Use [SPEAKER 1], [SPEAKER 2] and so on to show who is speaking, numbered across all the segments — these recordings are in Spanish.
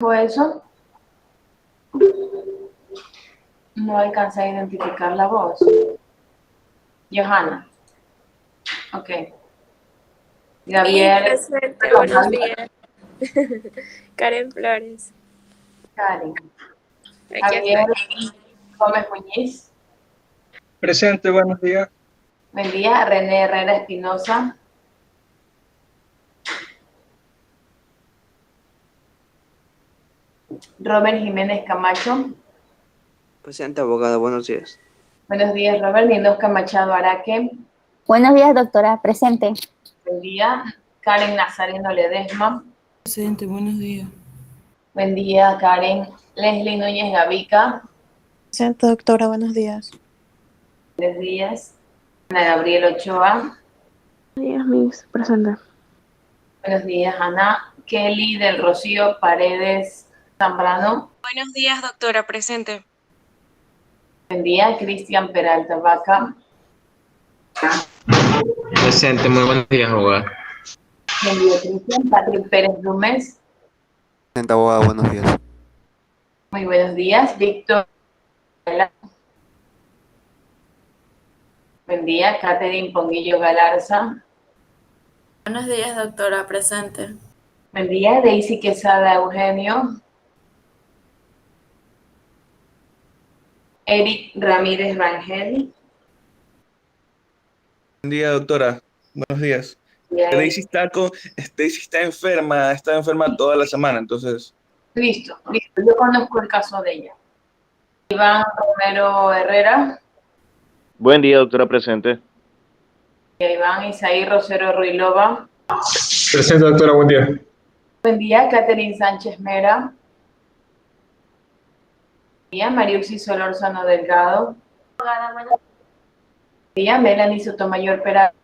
[SPEAKER 1] ¿Fue eso? No alcanza a identificar la voz. Johanna. Ok.
[SPEAKER 2] Sí,
[SPEAKER 1] Gabriel.
[SPEAKER 2] presente, buenos días. Karen Flores,
[SPEAKER 1] Karen.
[SPEAKER 2] aquí
[SPEAKER 1] Javier
[SPEAKER 2] estoy.
[SPEAKER 1] Gómez Muñiz.
[SPEAKER 3] Presente, buenos días.
[SPEAKER 1] Buen día. René Herrera Espinosa. Robert Jiménez Camacho.
[SPEAKER 4] Presente, abogada, buenos días.
[SPEAKER 1] Buenos días, Robert. Ninosca Machado Araque.
[SPEAKER 5] Buenos días, doctora. Presente.
[SPEAKER 1] Buen día. Karen Nazareno Ledesma.
[SPEAKER 6] Presente, buenos días.
[SPEAKER 1] Buen día, Karen. Leslie Núñez Gavica.
[SPEAKER 6] Presente, doctora, buenos días.
[SPEAKER 1] Buenos días. Ana Gabriel Ochoa.
[SPEAKER 2] Buenos días, Miss, presente.
[SPEAKER 1] Buenos días, Ana. Kelly del Rocío Paredes Zambrano.
[SPEAKER 7] Buenos días, doctora, presente.
[SPEAKER 1] Buen día, Cristian Peralta Vaca.
[SPEAKER 8] Presente, muy buenos días, abogada.
[SPEAKER 1] Buen día, Cristian. Patrick Pérez Gómez.
[SPEAKER 4] Presente, abogada, buenos días.
[SPEAKER 1] Muy buenos días, Víctor. Buen día, Catherine Ponguillo Galarza.
[SPEAKER 6] Buenos días, doctora, presente.
[SPEAKER 1] Buen día, Daisy Quesada Eugenio. Eric Ramírez Rangel.
[SPEAKER 3] Buen día, doctora. Buenos días.
[SPEAKER 1] Bien.
[SPEAKER 3] Daisy está enferma, ha estado enferma toda la semana, entonces.
[SPEAKER 1] Listo. Yo conozco el caso de ella. Iván Romero Herrera.
[SPEAKER 9] Buen día, doctora, presente.
[SPEAKER 1] Iván Isaí Rosero Ruilova.
[SPEAKER 8] Presente, doctora, buen día.
[SPEAKER 1] Buen día, Catherine Sánchez Mera. Buen día, Mariuxi Solórzano Delgado. Buen día, Melanie Sotomayor Peralta.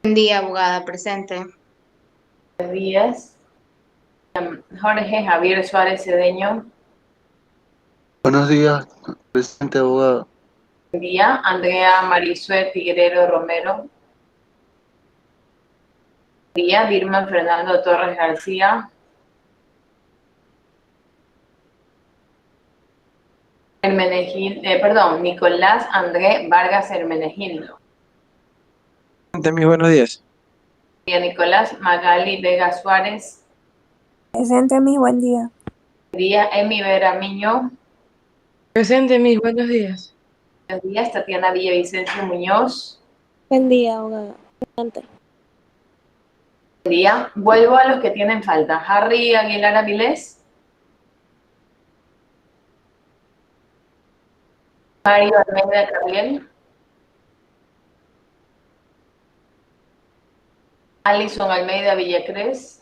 [SPEAKER 7] Buen día, abogada, presente.
[SPEAKER 1] Buenos días. Jorge Javier Suárez Cedeño.
[SPEAKER 4] Buenos días, presente, abogada.
[SPEAKER 1] Buen día, Andrea Marisue Figuerero Romero. Buen día, Birman Fernando Torres García. Nicolás André Vargas Hermenegildo.
[SPEAKER 4] Presente, mis buenos días.
[SPEAKER 1] Buen día, Nicolás Magali Vega Suárez.
[SPEAKER 2] Presente, Miss, buen día.
[SPEAKER 1] Buen día, Emi Vera Miño.
[SPEAKER 6] Presente, mis buenos días.
[SPEAKER 1] Buenos días, Tatiana Villavicencio Muñoz.
[SPEAKER 2] Buen día, abogada. Presente.
[SPEAKER 1] Buen día. Vuelvo a los que tienen falta. Harry Aguilar Avilés. Mario Almeida Gabriel. Alison Almeida Villacrés.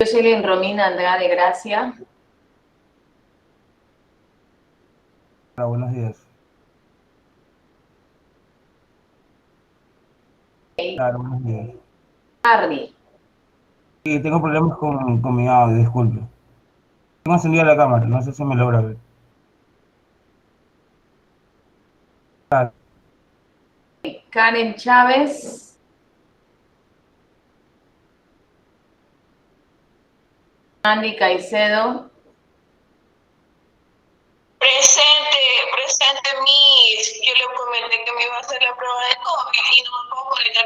[SPEAKER 1] Jocelyn Romina Andrade Gracia.
[SPEAKER 10] Hola, buenos días. Claro, buenos días.
[SPEAKER 1] Harry.
[SPEAKER 10] Sí, tengo problemas con mi audio, disculpe. Tengo encendida la cámara, no sé si me logra ver. Claro,
[SPEAKER 1] Karen Chávez. Andy Caicedo.
[SPEAKER 11] Presente, Miss. Yo le comenté que me iba a hacer la prueba de COVID y no me puedo conectar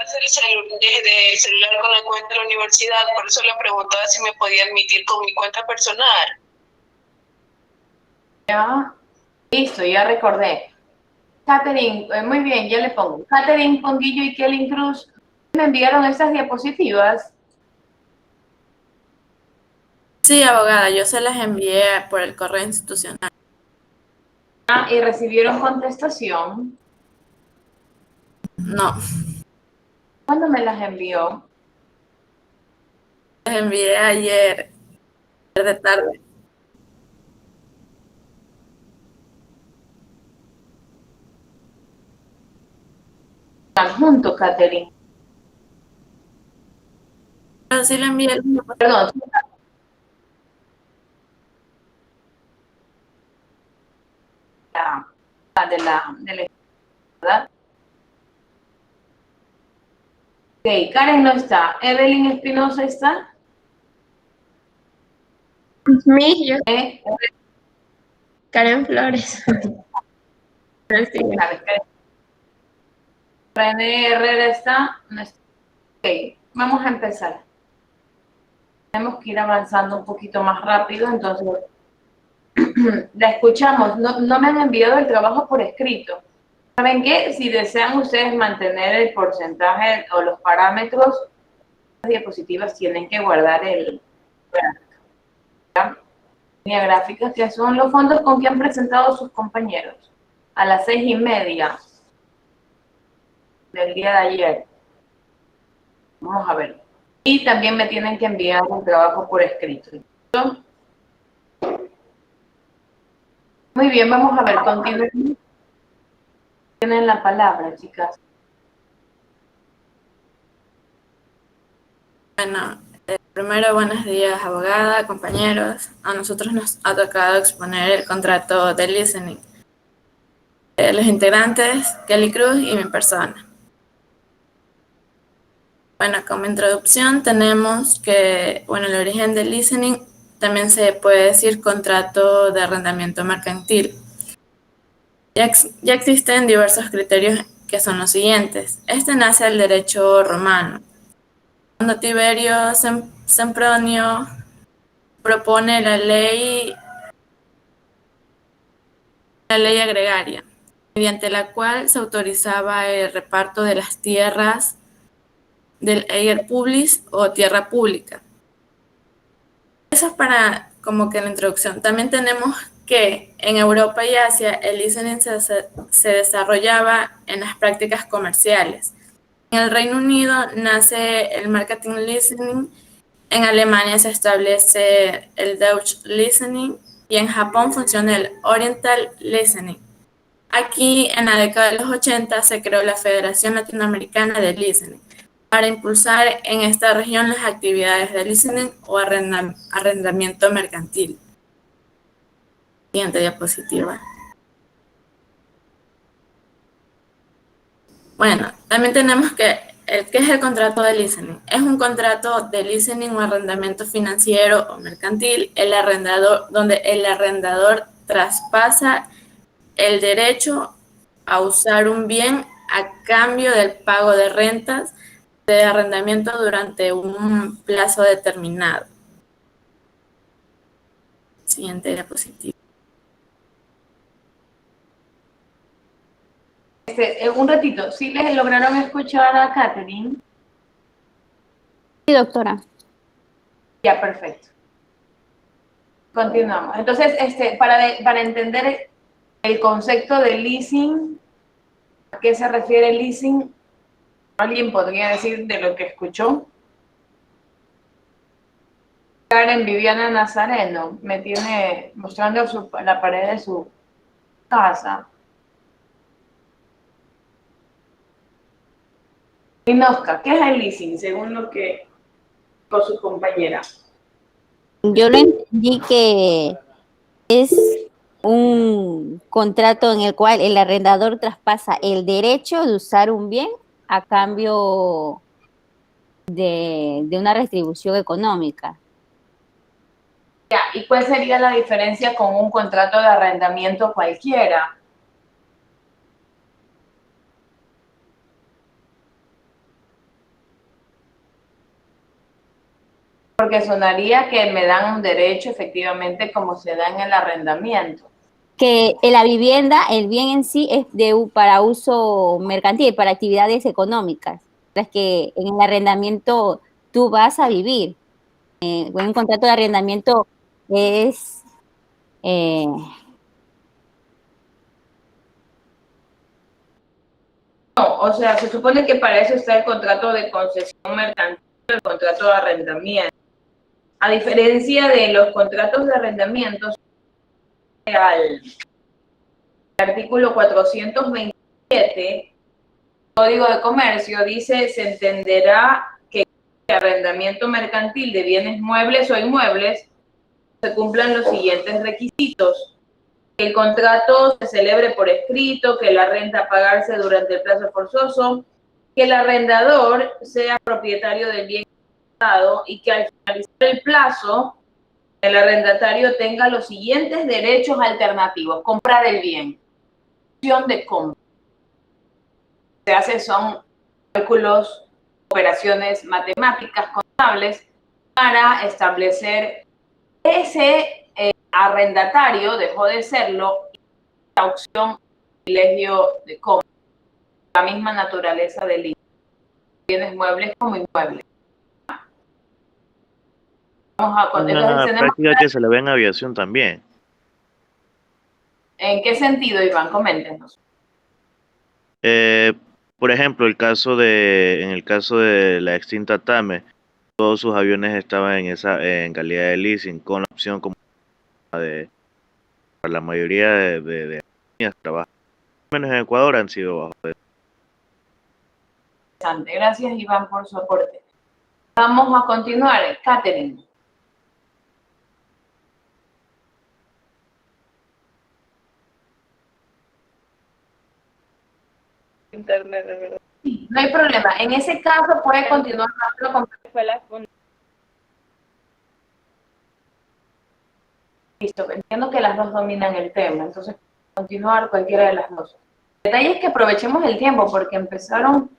[SPEAKER 11] desde el celular con la cuenta de la universidad. Por eso le preguntaba si me podía admitir con mi cuenta personal.
[SPEAKER 1] Ya. Listo, ya recordé. Catherine, muy bien, ya le pongo. Catherine Ponguillo y Kelly Cruz me enviaron estas diapositivas.
[SPEAKER 6] Sí, abogada, yo se las envié por el correo institucional.
[SPEAKER 1] Y recibieron contestación.
[SPEAKER 6] No,
[SPEAKER 1] ¿Cuándo me las envió?
[SPEAKER 6] las envié ayer de tarde.
[SPEAKER 1] Adjunto, Catherine.
[SPEAKER 6] Pero sí le envié
[SPEAKER 1] Perdón. De la ¿verdad? Ok, Karen no está. Evelyn Espinosa está.
[SPEAKER 2] Yo,
[SPEAKER 1] ¿Eh?
[SPEAKER 2] Karen Flores.
[SPEAKER 1] René Herrera está. No está. Ok, vamos a empezar. Tenemos que ir avanzando un poquito más rápido, entonces la escuchamos. No me han enviado el trabajo por escrito. ¿Saben qué? Si desean ustedes mantener el porcentaje o los parámetros, las diapositivas tienen que guardar la línea gráfica, que son los fondos con que han presentado sus compañeros a las 6:30 del día de ayer. Vamos a ver. Y también me tienen que enviar un trabajo por escrito. Muy bien, vamos a ver. Continúen. Tienen la palabra, chicas.
[SPEAKER 6] Bueno, primero buenos días, abogada, compañeros. A nosotros nos ha tocado exponer el contrato de listening. Los integrantes, Kelly Cruz y mi persona. Bueno, como introducción tenemos que, bueno, el origen del listening también se puede decir contrato de arrendamiento mercantil. Ya existen diversos criterios que son los siguientes. Este nace del derecho romano. Cuando Tiberio Sempronio propone la ley agregaria, mediante la cual se autorizaba el reparto de las tierras del ager publis o tierra pública. Eso es para como que la introducción. También tenemos que en Europa y Asia el listening se desarrollaba en las prácticas comerciales. En el Reino Unido nace el marketing listening, en Alemania se establece el Deutsch listening y en Japón funciona el Oriental listening. Aquí en la década de los 80 se creó la Federación Latinoamericana de Listening para impulsar en esta región las actividades de listening o arrendamiento mercantil. Siguiente diapositiva. Bueno, también tenemos que ¿qué es el contrato de listening? Es un contrato de listening o arrendamiento financiero o mercantil, donde el arrendador traspasa el derecho a usar un bien a cambio del pago de rentas de arrendamiento durante un plazo determinado. Siguiente diapositiva.
[SPEAKER 1] Un ratito, ¿sí les lograron escuchar a Catherine?
[SPEAKER 5] Sí, doctora.
[SPEAKER 1] Ya, perfecto. Continuamos. Entonces, para entender el concepto de leasing, ¿a qué se refiere el leasing? ¿Alguien podría decir de lo que escuchó? Karen Viviana Nazareno me tiene mostrando la pared de su casa. Inosca, ¿qué es el leasing, según lo que con su compañera?
[SPEAKER 5] Yo lo entendí que es un contrato en el cual el arrendador traspasa el derecho de usar un bien a cambio de una retribución económica.
[SPEAKER 1] Ya, ¿y cuál sería la diferencia con un contrato de arrendamiento cualquiera? Porque sonaría que me dan un derecho efectivamente como se da en el arrendamiento.
[SPEAKER 5] Que en la vivienda, el bien en sí es para uso mercantil, para actividades económicas. Es que en el arrendamiento tú vas a vivir. Un contrato de arrendamiento es...
[SPEAKER 1] No, o sea, se supone que para eso está el contrato de concesión mercantil, el contrato de arrendamiento. A diferencia de los contratos de arrendamiento, al artículo 427, Código de Comercio, dice, se entenderá que el arrendamiento mercantil de bienes muebles o inmuebles se cumplan los siguientes requisitos. Que el contrato se celebre por escrito, que la renta a pagarse durante el plazo forzoso, que el arrendador sea propietario del bien arrendado y que al finalizar el plazo, el arrendatario tenga los siguientes derechos alternativos: comprar el bien, opción de compra. Se hace son cálculos, operaciones matemáticas, contables, para establecer ese arrendatario dejó de serlo y la opción privilegio de compra, la misma naturaleza del bienes muebles como inmuebles. Vamos a
[SPEAKER 9] Una práctica que se le ve en aviación también.
[SPEAKER 1] ¿En qué sentido, Iván? Coméntenos.
[SPEAKER 9] Por ejemplo, en el caso de la extinta TAME, todos sus aviones estaban en calidad de leasing, con la opción como de para la mayoría de compañías que trabajan, menos en Ecuador, han sido bajo.
[SPEAKER 1] Interesante. Gracias, Iván, por su aporte. Vamos a continuar. Catherine.
[SPEAKER 6] Internet, de verdad.
[SPEAKER 1] No hay problema. En ese caso puede continuar con... Listo, entiendo que las dos dominan el tema, entonces continuar cualquiera de las dos. El detalle es que aprovechemos el tiempo porque empezaron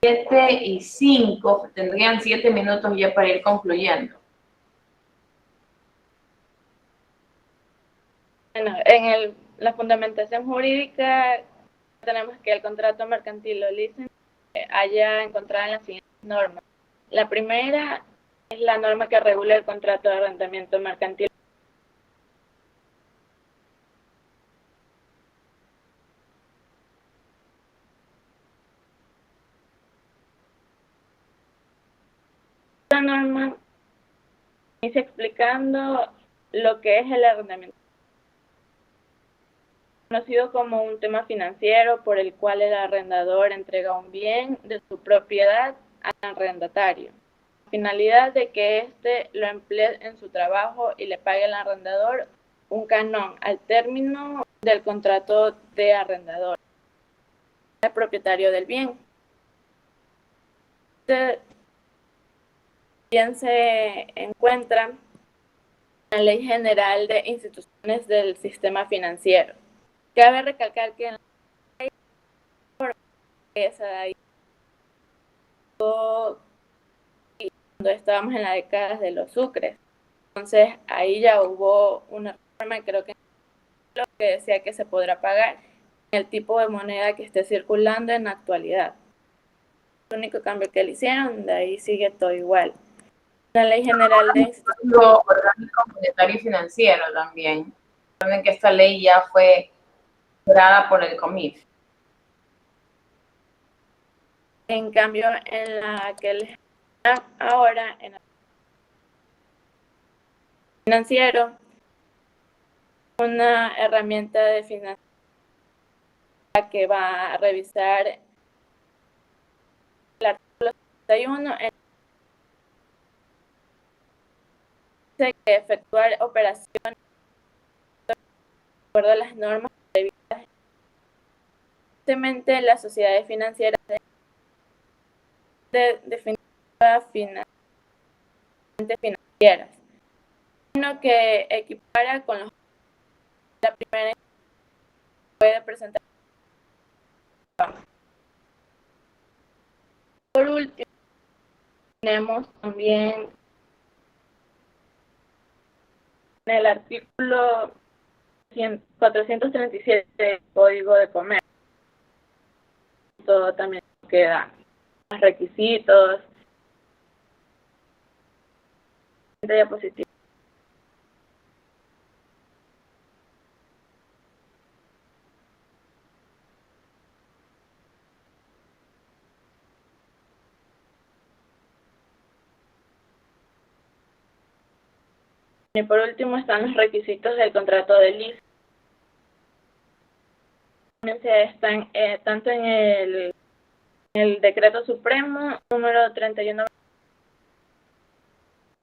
[SPEAKER 1] 7:05, tendrían 7 minutos ya para ir concluyendo.
[SPEAKER 6] Bueno, en la fundamentación jurídica tenemos que el contrato mercantil o leasing haya encontrado en las siguientes normas. La primera es la norma que regula el contrato de arrendamiento mercantil. La norma inicia explicando lo que es el arrendamiento, conocido como un tema financiero por el cual el arrendador entrega un bien de su propiedad al arrendatario. La finalidad de que éste lo emplee en su trabajo y le pague al arrendador un canon al término del contrato de arrendador, el propietario del bien. Este bien se encuentra en la Ley General de Instituciones del Sistema Financiero. Cabe recalcar que en la ley esa de ahí, cuando estábamos en la década de los sucres, entonces ahí ya hubo una reforma, creo que decía que se podrá pagar en el tipo de moneda que esté circulando en la actualidad. El único cambio que le hicieron, de ahí sigue todo igual. La Ley General de Instituciones
[SPEAKER 1] Orgánico Monetario y Financiero también. Recuerden que esta ley ya fue creada por el COMIF.
[SPEAKER 6] En cambio, en la que les ahora, en el financiero, una herramienta de financiación que va a revisar el artículo 61 dice que efectuar operaciones de acuerdo a las normas previstas en las sociedades financieras de definitiva financieras, sino que equipara con los la primera puede presentar. Por último, tenemos también en el artículo 437 del Código de Comercio. Todo también queda los requisitos, diapositiva. Y por último están los requisitos del contrato de lease. Están tanto en el Decreto Supremo número 31,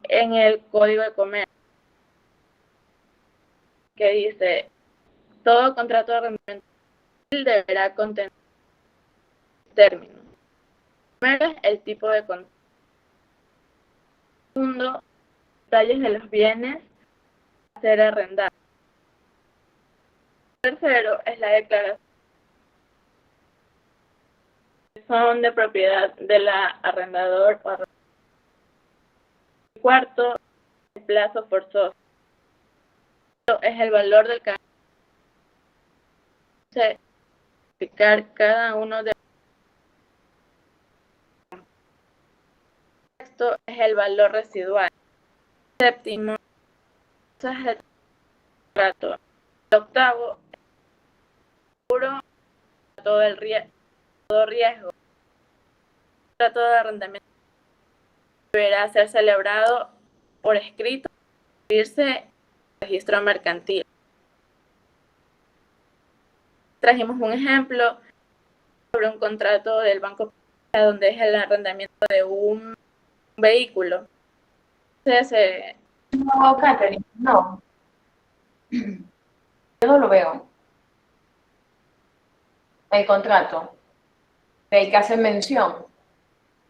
[SPEAKER 6] en el Código de Comercio, que dice: todo contrato de arrendamiento deberá contener términos. Primero es el tipo de contrato. Segundo, detalles de los bienes a ser arrendados. Tercero es la declaración. Son de propiedad de la arrendador o arrendador. Cuarto, el plazo forzoso. Es el valor del canon. Explicar cada uno de. Sexto es el valor residual. Séptimo es el contrato. El octavo es el seguro todo el riesgo. El contrato de arrendamiento deberá ser celebrado por escrito y irse al registro mercantil. Trajimos un ejemplo sobre un contrato del Banco donde es el arrendamiento de un vehículo. Entonces,
[SPEAKER 1] No, Catherine, no. Yo no lo veo. El contrato. Hay que hacer mención.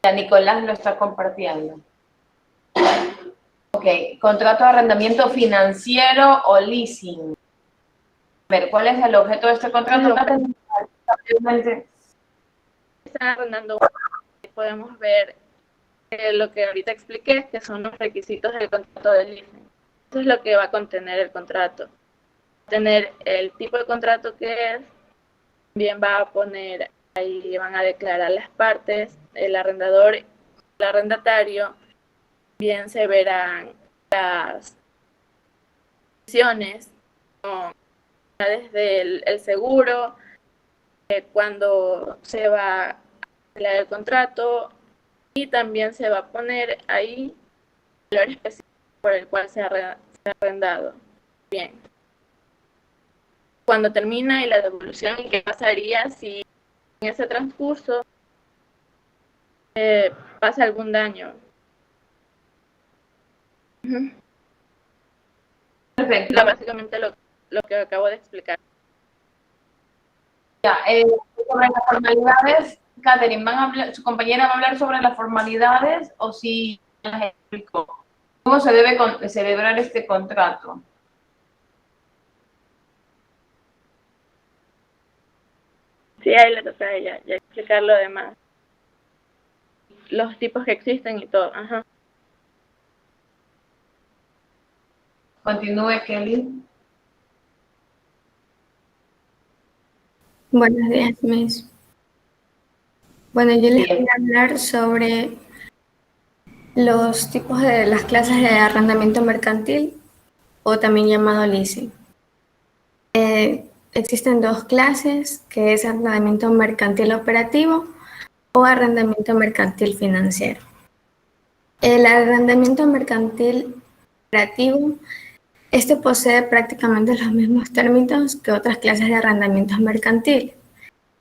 [SPEAKER 1] Ya Nicolás lo está compartiendo. Ok, contrato de arrendamiento financiero o leasing. A ver, ¿cuál es el objeto de este contrato?
[SPEAKER 6] están arrendando. Podemos ver lo que ahorita expliqué, que son los requisitos del contrato de leasing. Eso es lo que va a contener el contrato. Tener el tipo de contrato que es, también va a poner, ahí van a declarar las partes, el arrendador, el arrendatario, bien se verán las condiciones, desde el seguro, cuando se va a declarar el contrato, y también se va a poner ahí el valor específico por el cual se ha arrendado. Bien. Cuando termina y la devolución, ¿qué pasaría si en ese transcurso pasa algún daño?
[SPEAKER 1] Perfecto.
[SPEAKER 6] Básicamente lo que acabo de explicar.
[SPEAKER 1] Ya, sobre las formalidades, Catherine, ¿su compañera va a hablar sobre las formalidades o si las explicó? ¿Cómo se debe celebrar este contrato?
[SPEAKER 6] Sí, ahí le toca a ella, ya explicar lo demás. Los tipos que existen y todo. Ajá.
[SPEAKER 1] Continúe, Kelly.
[SPEAKER 2] Buenos días, Miss. Bueno, yo les voy a hablar sobre los tipos de las clases de arrendamiento mercantil o también llamado leasing. Existen dos clases, que es arrendamiento mercantil operativo o arrendamiento mercantil financiero. El arrendamiento mercantil operativo, este posee prácticamente los mismos términos que otras clases de arrendamientos mercantiles.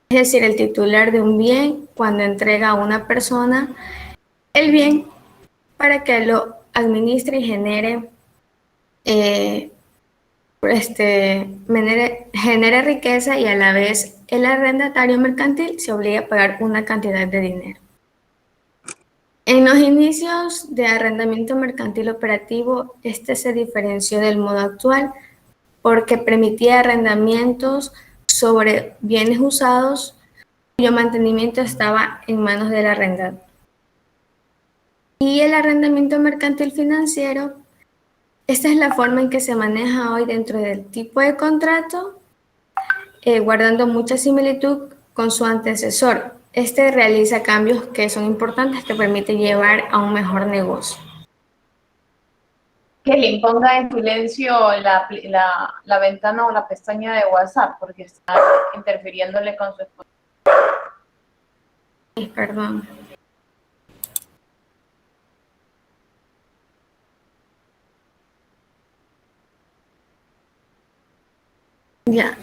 [SPEAKER 2] Es decir, el titular de un bien, cuando entrega a una persona el bien para que lo administre y genere riqueza, y a la vez el arrendatario mercantil se obliga a pagar una cantidad de dinero. En los inicios de arrendamiento mercantil operativo, este se diferenció del modo actual porque permitía arrendamientos sobre bienes usados cuyo mantenimiento estaba en manos del arrendador. Y el arrendamiento mercantil financiero, esta es la forma en que se maneja hoy dentro del tipo de contrato, guardando mucha similitud con su antecesor. Este realiza cambios que son importantes, que permite llevar a un mejor negocio.
[SPEAKER 1] Kelly, ponga en silencio la ventana o la pestaña de WhatsApp porque está interfiriéndole con su esposa.
[SPEAKER 2] Perdón. Ya.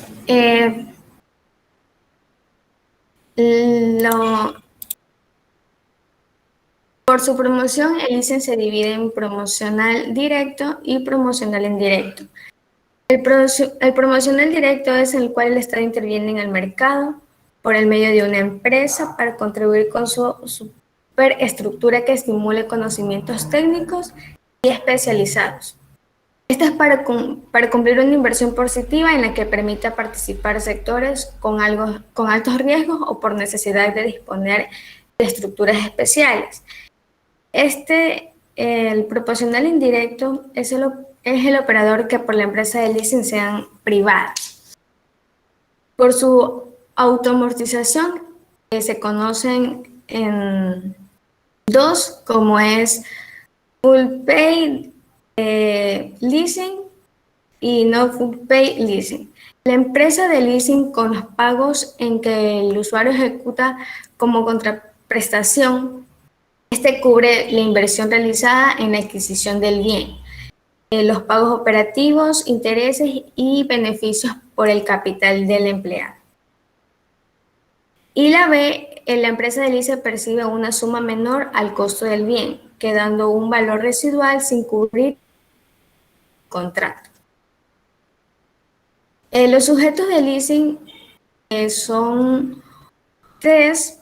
[SPEAKER 2] Por su promoción, el leasing se divide en promocional directo y promocional indirecto. El promocional directo es en el cual el Estado interviene en el mercado por el medio de una empresa para contribuir con su superestructura que estimule conocimientos técnicos y especializados. Esto es para cumplir una inversión positiva en la que permita participar sectores con altos riesgos o por necesidad de disponer de estructuras especiales. El proporcional indirecto es el operador que por la empresa de leasing sean privadas. Por su autoamortización se conocen en dos, como es full pay leasing y no full pay leasing. La empresa de leasing, con los pagos en que el usuario ejecuta como contraprestación, cubre la inversión realizada en la adquisición del bien, los pagos operativos, intereses y beneficios por el capital del empleado. Y la B, la empresa de leasing percibe una suma menor al costo del bien, quedando un valor residual sin cubrir el contrato. Los sujetos de leasing son tres.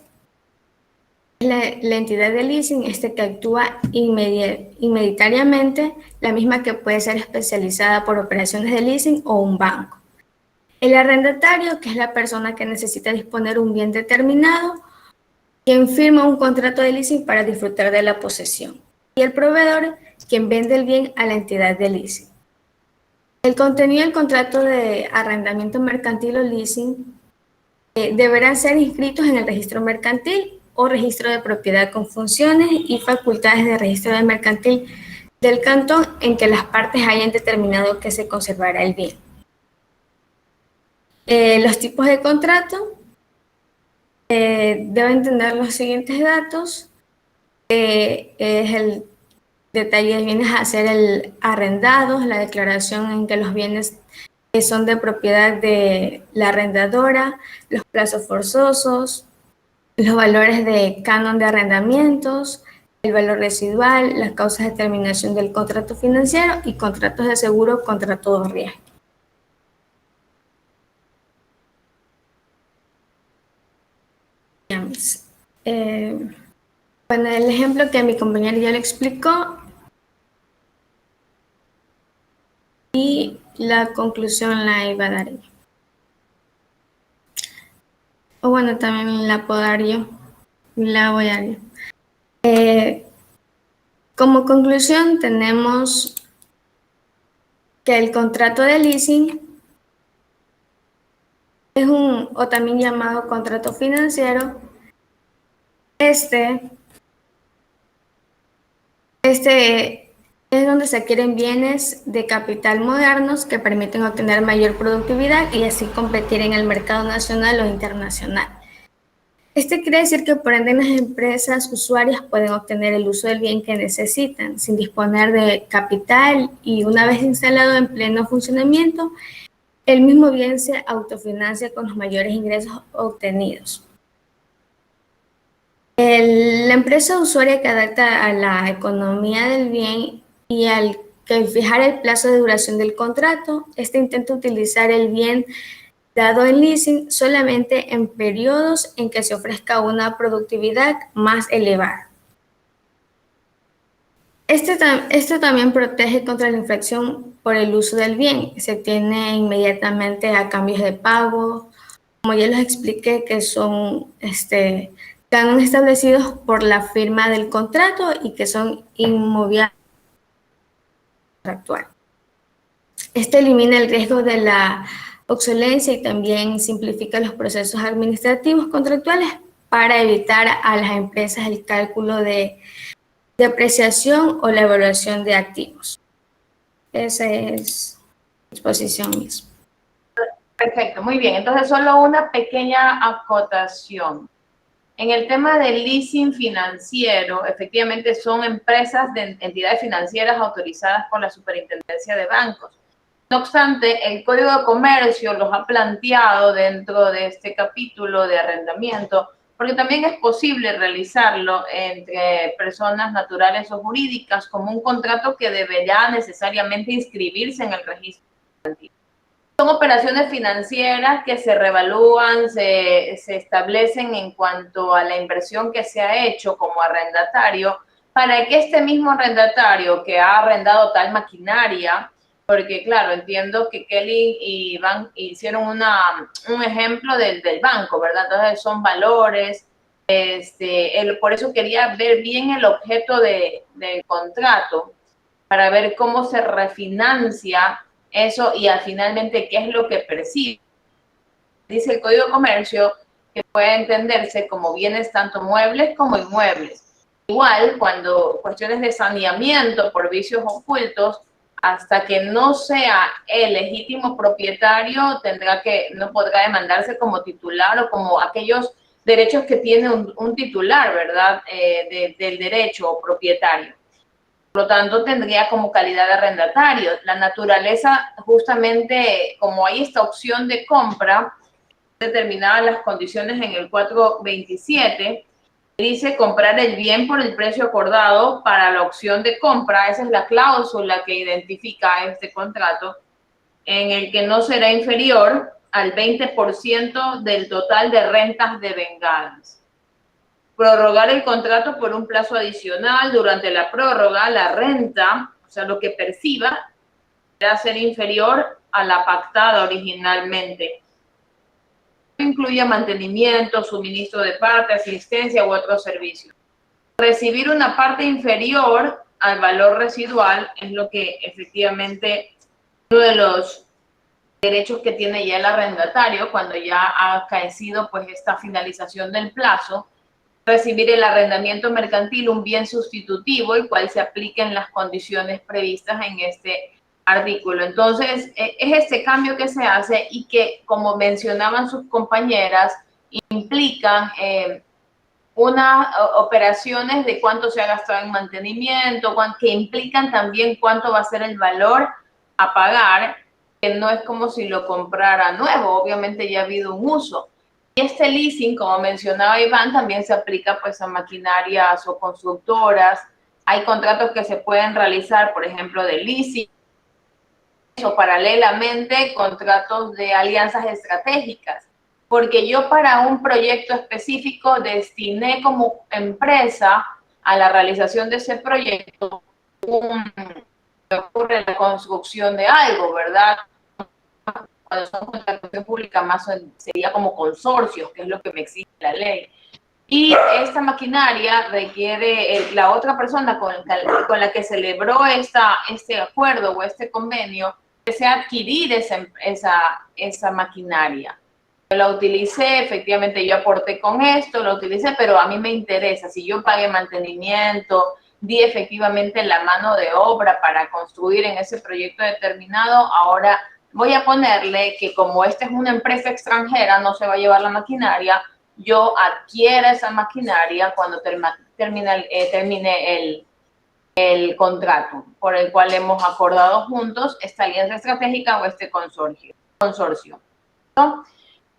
[SPEAKER 2] La entidad de leasing que actúa inmediatamente, la misma que puede ser especializada por operaciones de leasing o un banco. El arrendatario, que es la persona que necesita disponer un bien determinado, quien firma un contrato de leasing para disfrutar de la posesión. Y el proveedor, quien vende el bien a la entidad de leasing. El contenido del contrato de arrendamiento mercantil o leasing deberán ser inscritos en el registro mercantil o registro de propiedad con funciones y facultades de registro de mercantil del cantón en que las partes hayan determinado que se conservará el bien. Los tipos de contrato deben tener los siguientes datos. Es el detalle de bienes a ser arrendados, la declaración en que los bienes son de propiedad de la arrendadora, los plazos forzosos, los valores de canon de arrendamientos, el valor residual, las causas de terminación del contrato financiero y contratos de seguro contra todo riesgo. Bueno, el ejemplo que mi compañero ya le explicó y la conclusión la iba a dar ella. O bueno, también la puedo dar yo. La voy a dar. Como conclusión tenemos que el contrato de leasing es o también llamado contrato financiero. Este es donde se adquieren bienes de capital modernos que permiten obtener mayor productividad y así competir en el mercado nacional o internacional. Quiere decir que por ende las empresas usuarias pueden obtener el uso del bien que necesitan sin disponer de capital y una vez instalado en pleno funcionamiento, el mismo bien se autofinancia con los mayores ingresos obtenidos. La empresa usuaria que adapta a la economía del bien y al que fijar el plazo de duración del contrato, intenta utilizar el bien dado en leasing solamente en periodos en que se ofrezca una productividad más elevada. Esto también protege contra la infracción por el uso del bien. Se tiene inmediatamente a cambios de pago, como ya les expliqué, que son cánones establecidos por la firma del contrato y que son inmovibles actual. Elimina el riesgo de la obsolencia y también simplifica los procesos administrativos contractuales para evitar a las empresas el cálculo de depreciación o la evaluación de activos. Esa es la exposición misma.
[SPEAKER 1] Perfecto, muy bien. Entonces, solo una pequeña acotación. En el tema del leasing financiero, efectivamente son empresas de entidades financieras autorizadas por la Superintendencia de Bancos. No obstante, el Código de Comercio los ha planteado dentro de este capítulo de arrendamiento, porque también es posible realizarlo entre personas naturales o jurídicas como un contrato que deberá necesariamente inscribirse en el registro mercantil. Son operaciones financieras que se revalúan, se establecen en cuanto a la inversión que se ha hecho como arrendatario, para que este mismo arrendatario que ha arrendado tal maquinaria, porque claro, entiendo que Kelly y Iván hicieron un ejemplo del banco, ¿verdad? Entonces son valores, por eso quería ver bien el objeto del contrato, para ver cómo se refinancia eso y finalmente qué es lo que percibe. Dice el Código de Comercio que puede entenderse como bienes tanto muebles como inmuebles. Igual, cuando cuestiones de saneamiento por vicios ocultos, hasta que no sea el legítimo propietario, no podrá demandarse como titular o como aquellos derechos que tiene un titular, ¿verdad? Del derecho o propietario. Por lo tanto, tendría como calidad de arrendatario. La naturaleza, justamente, como hay esta opción de compra, determinadas las condiciones en el 427, dice comprar el bien por el precio acordado para la opción de compra. Esa es la cláusula que identifica este contrato, en el que no será inferior al 20% del total de rentas devengadas. Prorrogar el contrato por un plazo adicional. Durante la prórroga, la renta, o sea, lo que perciba, deberá ser inferior a la pactada originalmente. Incluye mantenimiento, suministro de parte, asistencia u otros servicios. Recibir una parte inferior al valor residual es lo que efectivamente uno de los derechos que tiene ya el arrendatario cuando ya ha acaecido pues esta finalización del plazo. Recibir el arrendamiento mercantil, un bien sustitutivo, el cual se apliquen las condiciones previstas en este artículo. Entonces, es este cambio que se hace y que, como mencionaban sus compañeras, implican unas operaciones de cuánto se ha gastado en mantenimiento, que implican también cuánto va a ser el valor a pagar, que no es como si lo comprara nuevo, obviamente ya ha habido un uso. Y este leasing, como mencionaba Iván, también se aplica pues a maquinarias o constructoras. Hay contratos que se pueden realizar, por ejemplo, de leasing, o paralelamente contratos de alianzas estratégicas, porque yo para un proyecto específico destiné como empresa a la realización de ese proyecto la construcción de algo, ¿verdad? Cuando son contratación pública más sería como consorcios, que es lo que me exige la ley. Y esta maquinaria requiere la otra persona con la que celebró este acuerdo o este convenio, desea adquirir esa maquinaria. Yo la utilicé, efectivamente yo aporté con esto, lo utilicé, pero a mí me interesa, si yo pagué mantenimiento, di efectivamente la mano de obra para construir en ese proyecto determinado, ahora voy a ponerle que como esta es una empresa extranjera, no se va a llevar la maquinaria, yo adquiera esa maquinaria cuando termine el contrato por el cual hemos acordado juntos esta alianza estratégica o este consorcio. ¿No?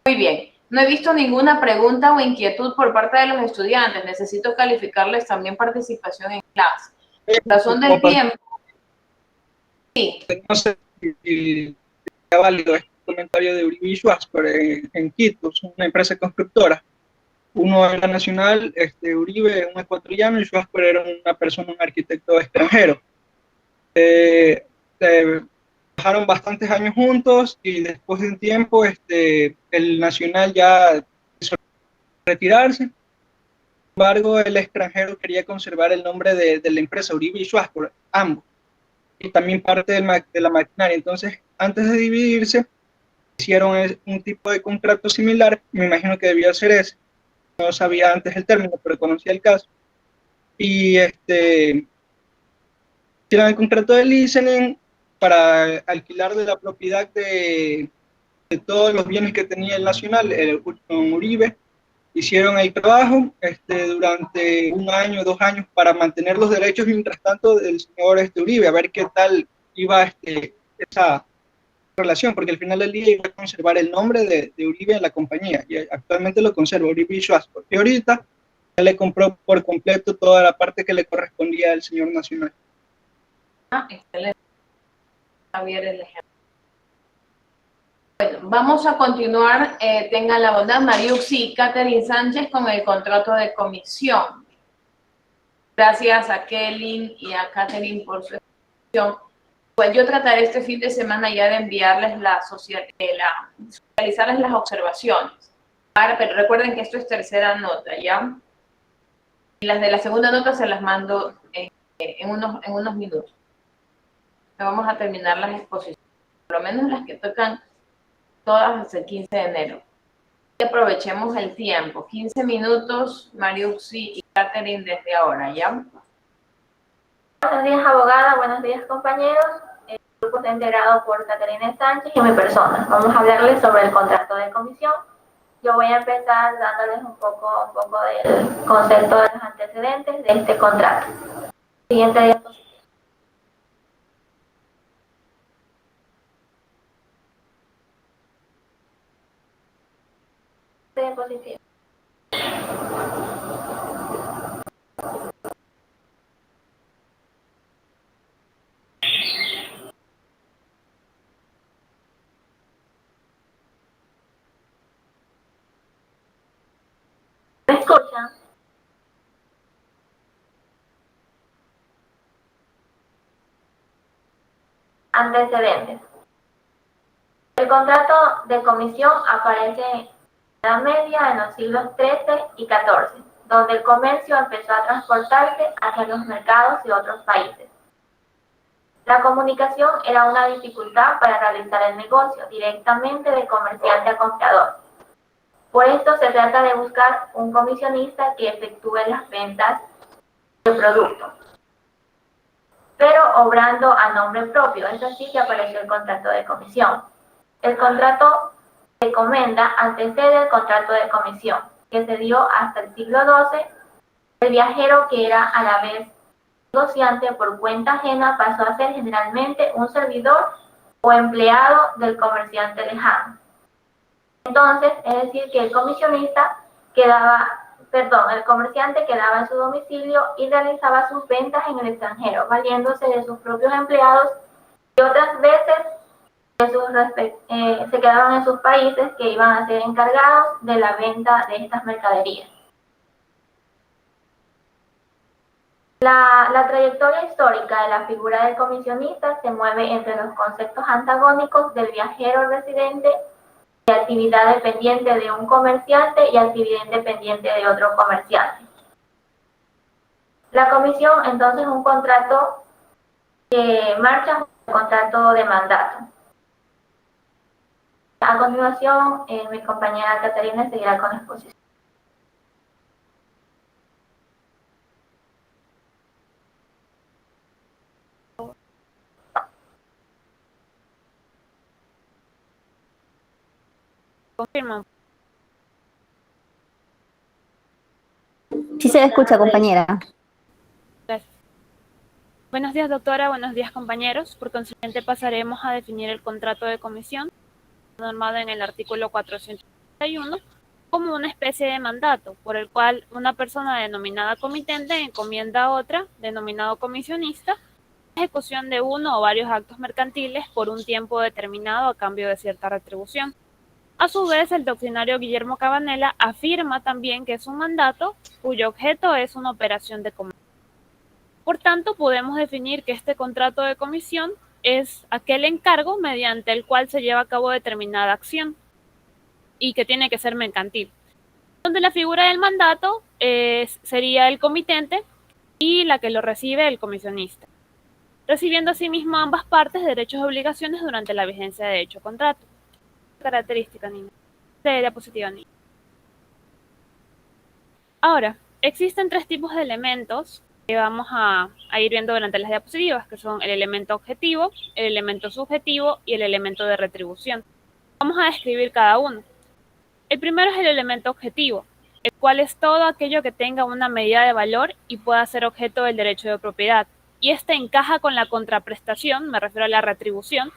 [SPEAKER 1] Muy bien. No he visto ninguna pregunta o inquietud por parte de los estudiantes. Necesito calificarles también participación en clase. Razón del tiempo. Sí.
[SPEAKER 12] No sé si es válido este comentario de Uribe y Schwarzer en Quito, es una empresa constructora. Uno era nacional, Uribe, un ecuatoriano, y Schwarzer era una persona, un arquitecto extranjero. Trabajaron bastantes años juntos y después de un tiempo el nacional ya quiso retirarse. Sin embargo, el extranjero quería conservar el nombre de la empresa, Uribe y Schwarzer, ambos, y también parte de la maquinaria. Entonces, antes de dividirse, hicieron un tipo de contrato similar, me imagino que debió ser ese. No sabía antes el término, pero conocía el caso. Y hicieron el contrato de listening para alquilar de la propiedad de todos los bienes que tenía el nacional, con Uribe. Hicieron el trabajo durante 1 año, 2 años para mantener los derechos, mientras tanto, del señor Uribe, a ver qué tal iba esa relación, porque al final del día iba a conservar el nombre de Uribe en la compañía, y actualmente lo conserva Uribe y Schwarzer, y ahorita ya le compró por completo toda la parte que le correspondía al señor nacional.
[SPEAKER 1] Excelente. Javier, el ejemplo. Bueno, vamos a continuar. Tengan la bondad, Mariuxi y Catherine Sánchez, con el contrato de comisión. Gracias a Kelly y a Catherine por su exposición. Pues yo trataré este fin de semana ya de enviarles socializarles las observaciones. Pero recuerden que esto es tercera nota, ¿ya? Y las de la segunda nota se las mando en unos minutos. Vamos a terminar las exposiciones, por lo menos las que tocan todas hasta el 15 de enero. Y aprovechemos el tiempo. 15 minutos, Mariuxi y Catherine desde ahora, ¿ya?
[SPEAKER 13] Buenos días, abogada. Buenos días, compañeros. El grupo está integrado por Catherine Sánchez y mi persona. Vamos a hablarles sobre el contrato de comisión. Yo voy a empezar dándoles un poco del concepto de los antecedentes de este contrato. Siguiente diapositiva. Diapositiva. ¿Me escuchan? Antecedentes. El contrato de comisión aparece en la Edad Media en los siglos XIII y XIV, donde el comercio empezó a transportarse hacia los mercados de otros países. La comunicación era una dificultad para realizar el negocio directamente de comerciante a comprador. Por esto se trata de buscar un comisionista que efectúe las ventas del producto, pero obrando a nombre propio. Es así que apareció el contrato de comisión. El contrato de comenda antecede el contrato de comisión, que se dio hasta el siglo XII. El viajero, que era a la vez negociante por cuenta ajena, pasó a ser generalmente un servidor o empleado del comerciante lejano. Entonces, es decir, que el comerciante quedaba en su domicilio y realizaba sus ventas en el extranjero, valiéndose de sus propios empleados, y otras veces se quedaban en sus países, que iban a ser encargados de la venta de estas mercaderías. La trayectoria histórica de la figura del comisionista se mueve entre los conceptos antagónicos del viajero residente, de actividad dependiente de un comerciante y actividad independiente de otro comerciante. La comisión, entonces, es un contrato que marcha un contrato de mandato. A continuación, mi compañera Caterina seguirá con la exposición.
[SPEAKER 5] Confirmo. Sí se escucha, compañera.
[SPEAKER 14] Gracias. Buenos días, doctora. Buenos días, compañeros. Por consiguiente, pasaremos a definir el contrato de comisión, normado en el artículo 431, como una especie de mandato, por el cual una persona denominada comitente encomienda a otra, denominado comisionista, la ejecución de uno o varios actos mercantiles por un tiempo determinado a cambio de cierta retribución. A su vez, el doctrinario Guillermo Cabanela afirma también que es un mandato cuyo objeto es una operación de comercio. Por tanto, podemos definir que este contrato de comisión es aquel encargo mediante el cual se lleva a cabo determinada acción y que tiene que ser mercantil, donde la figura del mandato sería el comitente y la que lo recibe el comisionista, recibiendo asimismo ambas partes derechos y obligaciones durante la vigencia de dicho contrato. Característica, niña. De diapositiva, niña. Ahora, existen tres tipos de elementos que vamos a ir viendo durante las diapositivas, que son el elemento objetivo, el elemento subjetivo y el elemento de retribución. Vamos a describir cada uno. El primero es el elemento objetivo, el cual es todo aquello que tenga una medida de valor y pueda ser objeto del derecho de propiedad. Y este encaja con la contraprestación, me refiero a la retribución,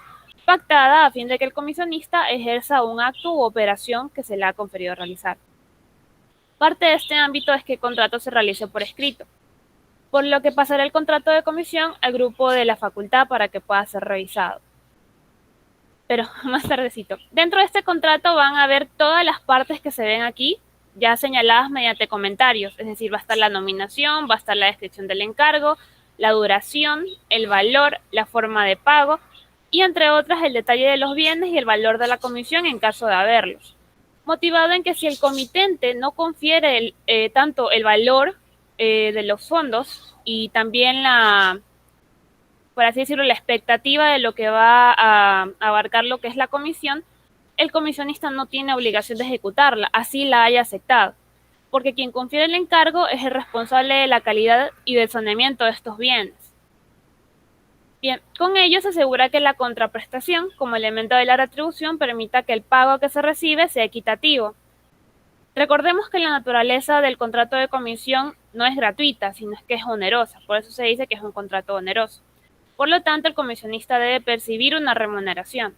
[SPEAKER 14] pactada a fin de que el comisionista ejerza un acto u operación que se le ha conferido realizar. Parte de este ámbito es que el contrato se realice por escrito, por lo que pasará el contrato de comisión al grupo de la facultad para que pueda ser revisado. pero más tardecito. Dentro de este contrato van a ver todas las partes que se ven aquí, ya señaladas mediante comentarios, es decir, va a estar la nominación, va a estar la descripción del encargo, la duración, el valor, la forma de pago y entre otras el detalle de los bienes y el valor de la comisión en caso de haberlos. Motivado en que si el comitente no confiere tanto el valor de los fondos y también por así decirlo, la expectativa de lo que va a abarcar lo que es la comisión, el comisionista no tiene obligación de ejecutarla, así la haya aceptado, porque quien confiere el encargo es el responsable de la calidad y del saneamiento de estos bienes. Bien, con ello se asegura que la contraprestación, como elemento de la retribución, permita que el pago que se recibe sea equitativo. Recordemos que la naturaleza del contrato de comisión no es gratuita, sino que es onerosa, por eso se dice que es un contrato oneroso. Por lo tanto, el comisionista debe percibir una remuneración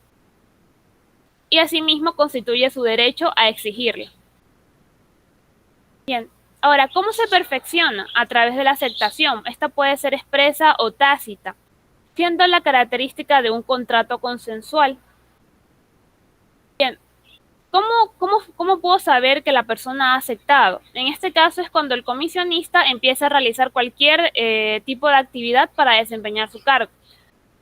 [SPEAKER 14] y asimismo constituye su derecho a exigirla. Bien, ahora, ¿cómo se perfecciona? A través de la aceptación. Esta puede ser expresa o tácita, siendo la característica de un contrato consensual. Bien, ¿cómo puedo saber que la persona ha aceptado? En este caso es cuando el comisionista empieza a realizar cualquier tipo de actividad para desempeñar su cargo.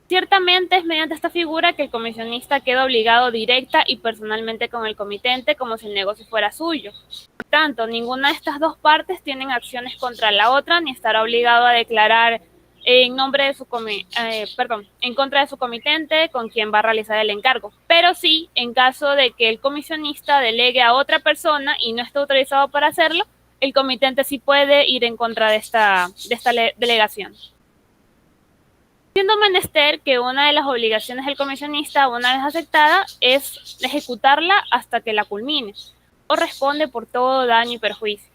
[SPEAKER 14] Ciertamente es mediante esta figura que el comisionista queda obligado directa y personalmente con el comitente como si el negocio fuera suyo. Por tanto, ninguna de estas dos partes tienen acciones contra la otra ni estará obligado a declarar en contra de su comitente con quien va a realizar el encargo. Pero sí, en caso de que el comisionista delegue a otra persona y no esté autorizado para hacerlo, el comitente sí puede ir en contra de esta delegación. Siendo menester que una de las obligaciones del comisionista, una vez aceptada, es ejecutarla hasta que la culmine, o responde por todo daño y perjuicio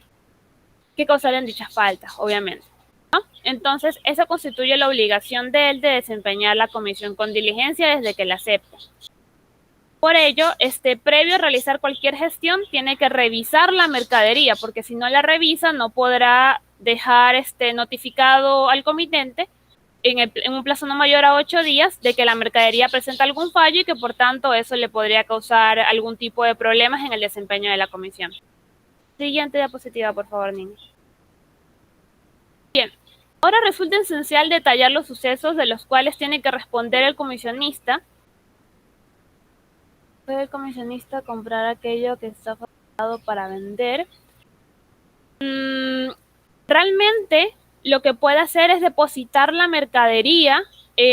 [SPEAKER 14] que causaron dichas faltas, obviamente, ¿no? Entonces, eso constituye la obligación de él de desempeñar la comisión con diligencia desde que la acepta. Por ello, previo a realizar cualquier gestión, tiene que revisar la mercadería, porque si no la revisa, no podrá dejar notificado al comitente en un plazo no mayor a 8 días de que la mercadería presenta algún fallo y que por tanto eso le podría causar algún tipo de problemas en el desempeño de la comisión. Siguiente diapositiva, por favor, niños. Bien, ahora resulta esencial detallar los sucesos de los cuales tiene que responder el comisionista. Puede el comisionista comprar aquello que está fabricado para vender. Realmente lo que puede hacer es depositar la mercadería si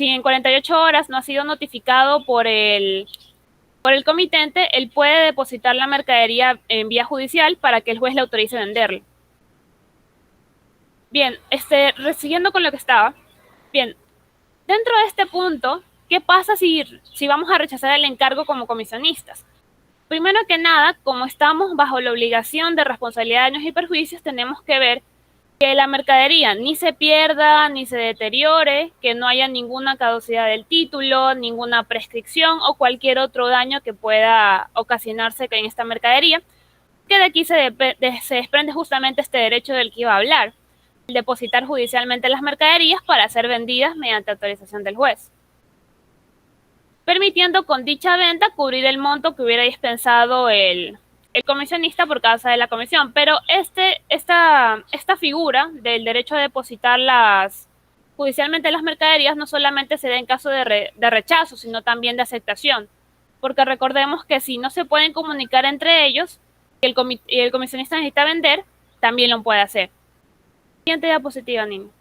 [SPEAKER 14] en 48 horas no ha sido notificado por el comitente, él puede depositar la mercadería en vía judicial para que el juez le autorice venderla. Bien, siguiendo con lo que estaba. Bien, dentro de este punto, ¿qué pasa si vamos a rechazar el encargo como comisionistas? Primero que nada, como estamos bajo la obligación de responsabilidad de daños y perjuicios, tenemos que ver que la mercadería ni se pierda, ni se deteriore, que no haya ninguna caducidad del título, ninguna prescripción o cualquier otro daño que pueda ocasionarse en esta mercadería, que de aquí se desprende justamente este derecho del que iba a hablar, el depositar judicialmente las mercaderías para ser vendidas mediante autorización del juez, permitiendo con dicha venta cubrir el monto que hubiera dispensado el comisionista por causa de la comisión. Pero esta figura del derecho a depositar judicialmente las mercaderías no solamente se da en caso de rechazo, sino también de aceptación, porque recordemos que si no se pueden comunicar entre ellos y el comisionista necesita vender, también lo puede hacer. Siguiente diapositiva, niño.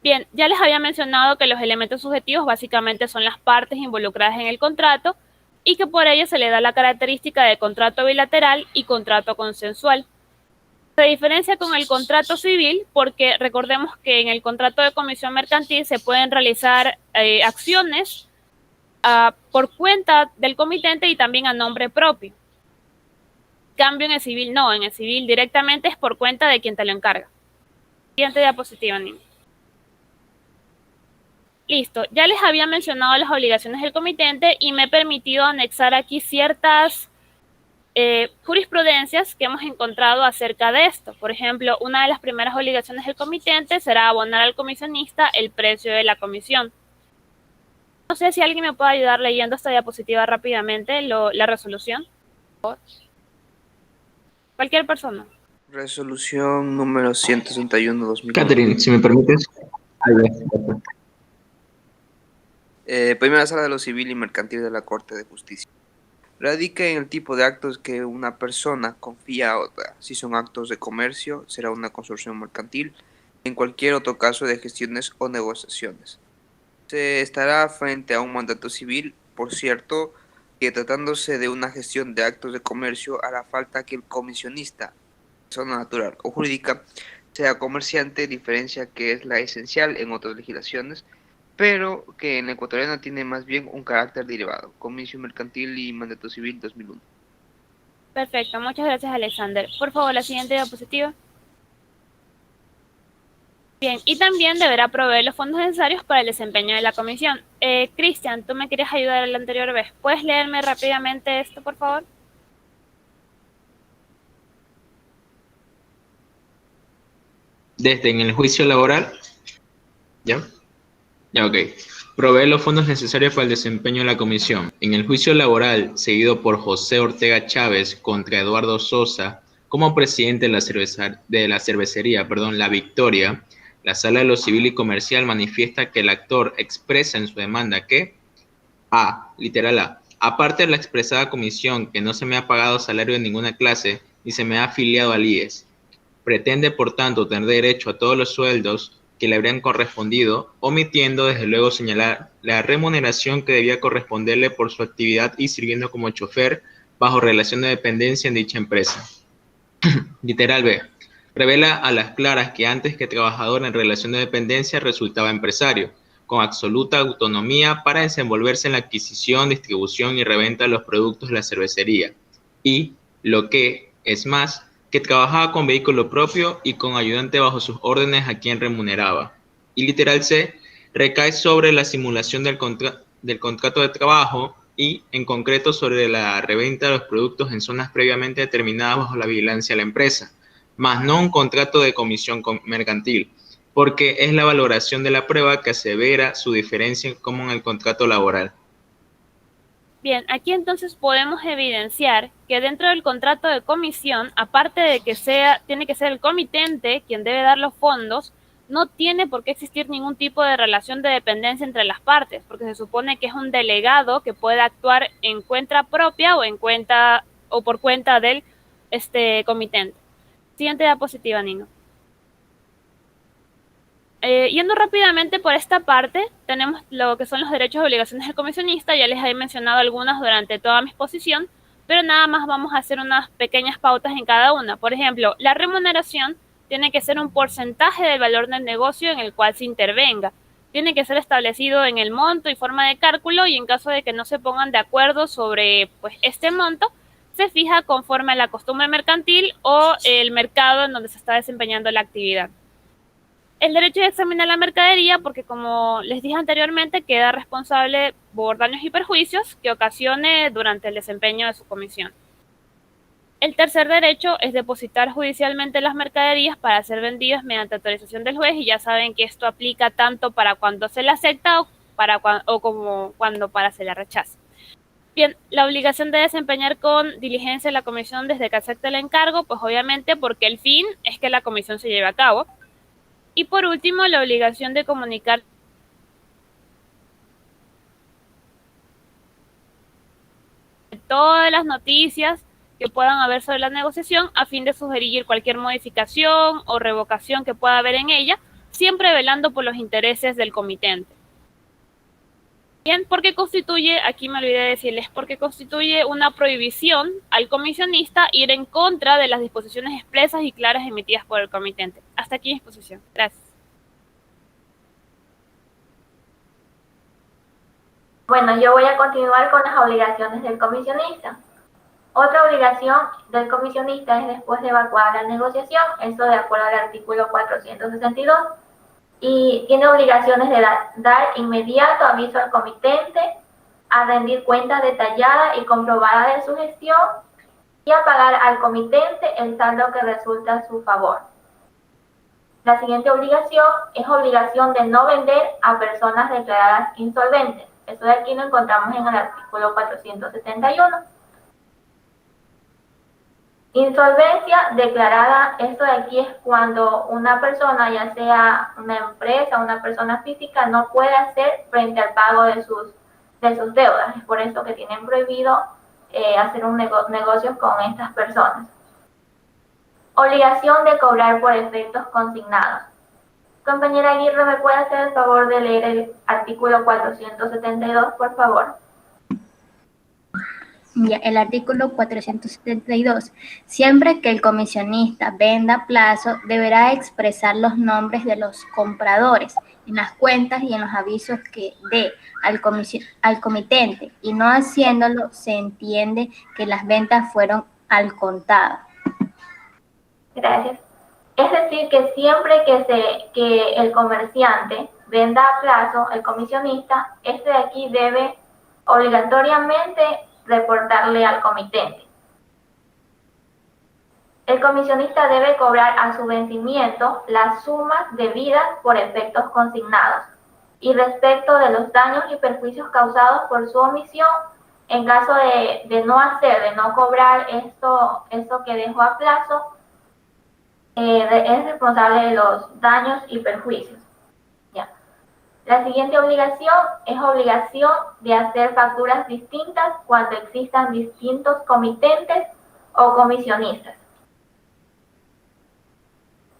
[SPEAKER 14] Bien, ya les había mencionado que los elementos subjetivos básicamente son las partes involucradas en el contrato y que por ello se le da la característica de contrato bilateral y contrato consensual. Se diferencia con el contrato civil porque recordemos que en el contrato de comisión mercantil se pueden realizar acciones por cuenta del comitente y también a nombre propio. En cambio, en el civil no, en el civil directamente es por cuenta de quien te lo encarga. Siguiente diapositiva, niño. Listo, ya les había mencionado las obligaciones del comitente y me he permitido anexar aquí ciertas jurisprudencias que hemos encontrado acerca de esto. Por ejemplo, una de las primeras obligaciones del comitente será abonar al comisionista el precio de la comisión. No sé si alguien me puede ayudar leyendo esta diapositiva rápidamente, la resolución. Cualquier persona.
[SPEAKER 4] Resolución número 161/2001.
[SPEAKER 8] Catherine, si me permites. Ahí ves.
[SPEAKER 4] Primera Sala de lo Civil y Mercantil de la Corte de Justicia. Radica en el tipo de actos que una persona confía a otra. Si son actos de comercio, será una consorción mercantil. En cualquier otro caso de gestiones o negociaciones. Se estará frente a un mandato civil, por cierto, que tratándose de una gestión de actos de comercio hará falta que el comisionista, persona natural o jurídica, sea comerciante, diferencia que es la esencial en otras legislaciones, pero que en la ecuatoriana tiene más bien un carácter derivado, Comicio Mercantil y Mandato Civil 2001.
[SPEAKER 14] Perfecto, muchas gracias, Alexander. Por favor, la siguiente diapositiva. Bien, y también deberá proveer los fondos necesarios para el desempeño de la comisión. Cristian, tú me querías ayudar la anterior vez. ¿Puedes leerme rápidamente esto, por favor?
[SPEAKER 8] Desde en el juicio laboral. ¿Ya? Ya, ok. Provee los fondos necesarios para el desempeño de la comisión. En el juicio laboral, seguido por José Ortega Chávez contra Eduardo Sosa, como presidente de la cervecería, La Victoria, la Sala de lo Civil y Comercial manifiesta que el actor expresa en su demanda que literal A, aparte de la expresada comisión que no se me ha pagado salario de ninguna clase ni se me ha afiliado al IES, pretende por tanto tener derecho a todos los sueldos que le habrían correspondido, omitiendo desde luego señalar la remuneración que debía corresponderle por su actividad y sirviendo como chofer bajo relación de dependencia en dicha empresa. Literal B. Revela a las claras que antes que trabajador en relación de dependencia resultaba empresario, con absoluta autonomía para desenvolverse en la adquisición, distribución y reventa de los productos de la cervecería. Y, lo que es más, que trabajaba con vehículo propio y con ayudante bajo sus órdenes a quien remuneraba. Y literal C. Recae sobre la simulación del contrato de trabajo y, en concreto, sobre la reventa de los productos en zonas previamente determinadas bajo la vigilancia de la empresa, más no un contrato de comisión mercantil, porque es la valoración de la prueba que asevera su diferencia como en el contrato laboral.
[SPEAKER 14] Bien, aquí entonces podemos evidenciar que dentro del contrato de comisión, aparte de que tiene que ser el comitente quien debe dar los fondos, no tiene por qué existir ningún tipo de relación de dependencia entre las partes, porque se supone que es un delegado que puede actuar en cuenta propia o por cuenta del comitente. Siguiente diapositiva, Nino. Yendo rápidamente por esta parte, tenemos lo que son los derechos y obligaciones del comisionista. Ya les he mencionado algunas durante toda mi exposición, pero nada más vamos a hacer unas pequeñas pautas en cada una. Por ejemplo, la remuneración tiene que ser un porcentaje del valor del negocio en el cual se intervenga. Tiene que ser establecido en el monto y forma de cálculo, y en caso de que no se pongan de acuerdo sobre este monto, se fija conforme a la costumbre mercantil o el mercado en donde se está desempeñando la actividad. El derecho de examinar la mercadería, porque como les dije anteriormente, queda responsable por daños y perjuicios que ocasione durante el desempeño de su comisión. El tercer derecho es depositar judicialmente las mercaderías para ser vendidas mediante autorización del juez, y ya saben que esto aplica tanto para cuando se le acepta o como cuando para se le rechaza. Bien, la obligación de desempeñar con diligencia la comisión desde que acepte el encargo, pues obviamente porque el fin es que la comisión se lleve a cabo. Y por último, la obligación de comunicar todas las noticias que puedan haber sobre la negociación a fin de sugerir cualquier modificación o revocación que pueda haber en ella, siempre velando por los intereses del comitente. Bien, porque constituye, aquí me olvidé decirles, porque constituye una prohibición al comisionista ir en contra de las disposiciones expresas y claras emitidas por el comitente. Hasta aquí mi exposición. Gracias.
[SPEAKER 13] Bueno, yo voy a continuar con las obligaciones del comisionista. Otra obligación del comisionista es después de evacuar la negociación, esto de acuerdo al artículo 462. Y tiene obligaciones de dar inmediato aviso al comitente, a rendir cuentas detalladas y comprobadas de su gestión y a pagar al comitente el saldo que resulta a su favor. La siguiente obligación es obligación de no vender a personas declaradas insolventes. Eso de aquí lo encontramos en el artículo 471. Insolvencia declarada, esto de aquí es cuando una persona, ya sea una empresa o una persona física, no puede hacer frente al pago de sus deudas. Es por eso que tienen prohibido hacer negocios con estas personas. Obligación de cobrar por efectos consignados. Compañera Aguirre, ¿me puede hacer el favor de leer el artículo 472, por favor?
[SPEAKER 15] Ya, el artículo 472. Siempre que el comisionista venda a plazo, deberá expresar los nombres de los compradores en las cuentas y en los avisos que dé al comitente, y no haciéndolo se entiende que las ventas fueron al contado.
[SPEAKER 13] Gracias. Es decir, que siempre que el comerciante venda a plazo, el comisionista, este de aquí debe obligatoriamente reportarle al comitente. El comisionista debe cobrar a su vencimiento las sumas debidas por efectos consignados. Y respecto de los daños y perjuicios causados por su omisión, en caso de no cobrar esto que dejó a plazo, es responsable de los daños y perjuicios. Ya. La siguiente obligación es obligación de hacer facturas distintas cuando existan distintos comitentes o comisionistas.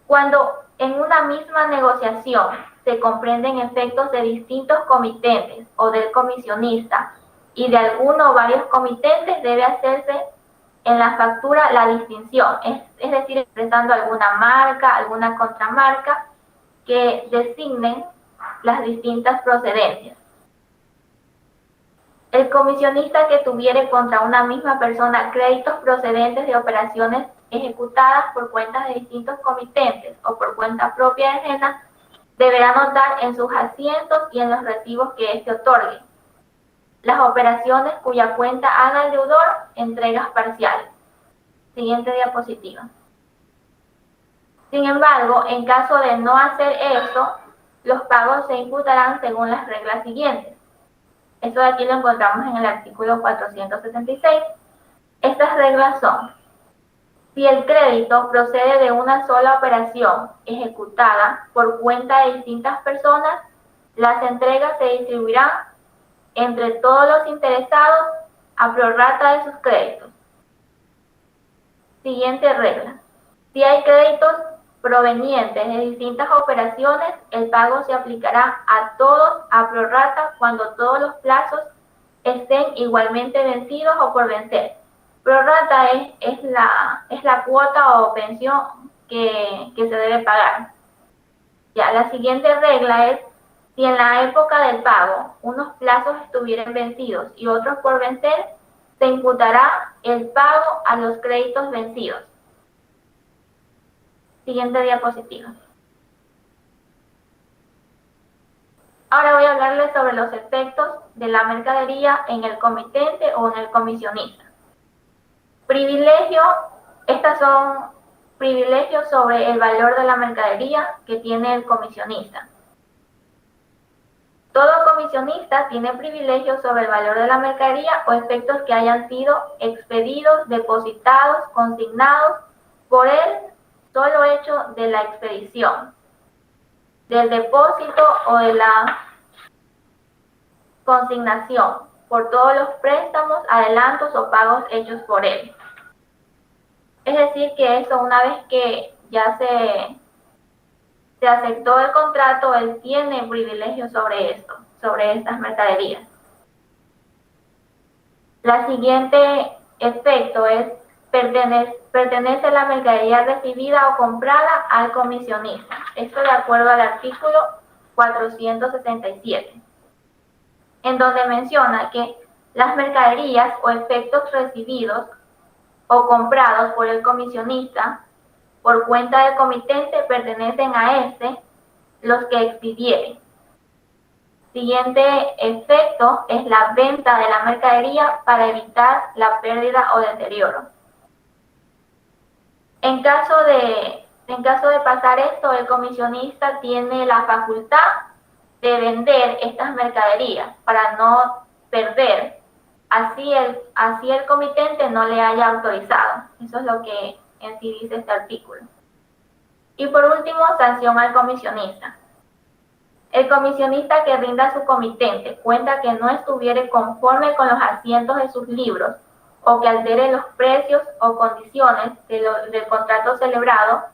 [SPEAKER 13] Cuando en una misma negociación se comprenden efectos de distintos comitentes o del comisionista y de alguno o varios comitentes, debe hacerse en la factura la distinción, es decir, expresando alguna marca, alguna contramarca que designen las distintas procedencias. El comisionista que tuviere contra una misma persona créditos procedentes de operaciones ejecutadas por cuentas de distintos comitentes o por cuenta propia ajena, deberá anotar en sus asientos y en los recibos que éste otorgue las operaciones cuya cuenta haga el deudor, entregas parciales. Siguiente diapositiva. Sin embargo, en caso de no hacer eso, los pagos se imputarán según las reglas siguientes. Esto de aquí lo encontramos en el artículo 476. Estas reglas son: si el crédito procede de una sola operación ejecutada por cuenta de distintas personas, las entregas se distribuirán entre todos los interesados a prorrata de sus créditos. Siguiente regla: si hay créditos provenientes de distintas operaciones, el pago se aplicará a todos a prorrata cuando todos los plazos estén igualmente vencidos o por vencer. Prorrata es la cuota o pensión que se debe pagar. Ya, la siguiente regla es: si en la época del pago unos plazos estuvieran vencidos y otros por vencer, se imputará el pago a los créditos vencidos. Siguiente diapositiva. Ahora voy a hablarles sobre los efectos de la mercadería en el comitente o en el comisionista. Privilegio, estas son privilegios sobre el valor de la mercadería que tiene el comisionista. Todo comisionista tiene privilegios sobre el valor de la mercadería o efectos que hayan sido expedidos, depositados, consignados por el solo hecho de la expedición, del depósito o de la consignación, por todos los préstamos, adelantos o pagos hechos por él. Es decir, que eso, una vez que ya se aceptó el contrato, él tiene privilegios sobre esto, sobre estas mercaderías. La siguiente efecto es: pertenece la mercadería recibida o comprada al comisionista. Esto de acuerdo al artículo 467, en donde menciona que las mercaderías o efectos recibidos o comprados por el comisionista por cuenta del comitente pertenecen a este los que expidieren. Siguiente efecto es la venta de la mercadería para evitar la pérdida o deterioro. En caso de pasar esto, el comisionista tiene la facultad de vender estas mercaderías para no perder, así el comitente no le haya autorizado. Eso es lo que en sí dice este artículo. Y por último, sanción al comisionista. El comisionista que rinda a su comitente cuenta que no estuviere conforme con los asientos de sus libros o que altere los precios o condiciones del contrato celebrado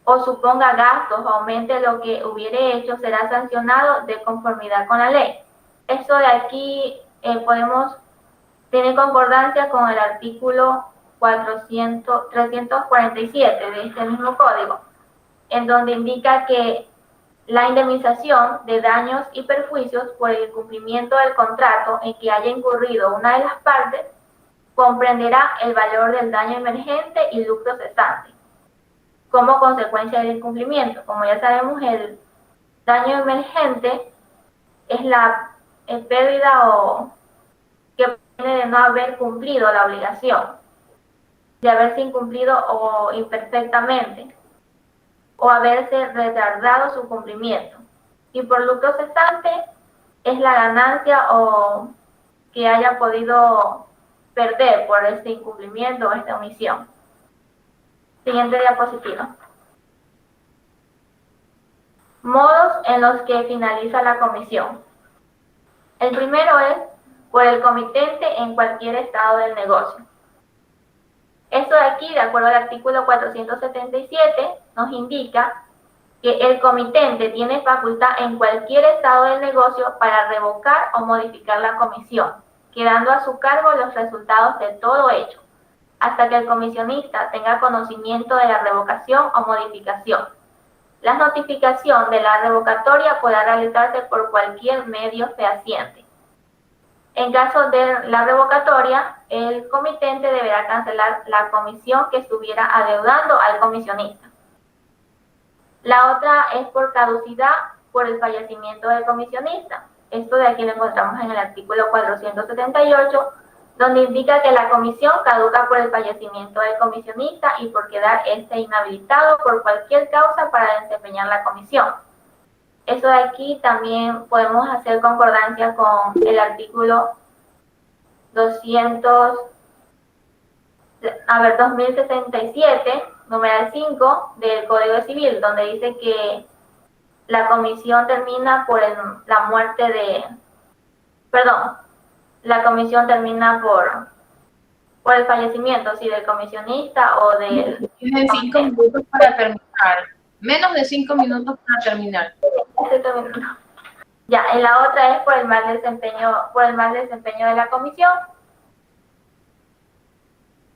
[SPEAKER 13] o suponga gastos o aumente lo que hubiere hecho, será sancionado de conformidad con la ley. Esto de aquí tiene concordancia con el artículo 347 de este mismo código, en donde indica que la indemnización de daños y perjuicios por el incumplimiento del contrato en que haya incurrido una de las partes comprenderá el valor del daño emergente y lucro cesante como consecuencia del incumplimiento. Como ya sabemos, el daño emergente es la pérdida o que viene de no haber cumplido la obligación, de haberse incumplido o imperfectamente, o haberse retardado su cumplimiento. Y por lucro cesante es la ganancia o que haya podido perder por este incumplimiento o esta omisión. Siguiente diapositiva. Modos en los que finaliza la comisión. El primero es por el comitente en cualquier estado del negocio. Esto de aquí, de acuerdo al artículo 477, nos indica que el comitente tiene facultad en cualquier estado del negocio para revocar o modificar la comisión, quedando a su cargo los resultados de todo hecho, hasta que el comisionista tenga conocimiento de la revocación o modificación. La notificación de la revocatoria podrá realizarse por cualquier medio fehaciente. En caso de la revocatoria, el comitente deberá cancelar la comisión que estuviera adeudando al comisionista. La otra es por caducidad por el fallecimiento del comisionista. Esto de aquí lo encontramos en el artículo 478, donde indica que la comisión caduca por el fallecimiento del comisionista y por quedar inhabilitado por cualquier causa para desempeñar la comisión. Eso de aquí también podemos hacer concordancia con el artículo 2067, numeral 5 del Código Civil, donde dice que la comisión termina por la muerte de... Perdón, la comisión termina por el fallecimiento, sí, del comisionista o del...
[SPEAKER 1] Tienen 5 minutos para terminar. Menos de 5 minutos para terminar.
[SPEAKER 13] Ya, en la otra es por el mal desempeño de la comisión.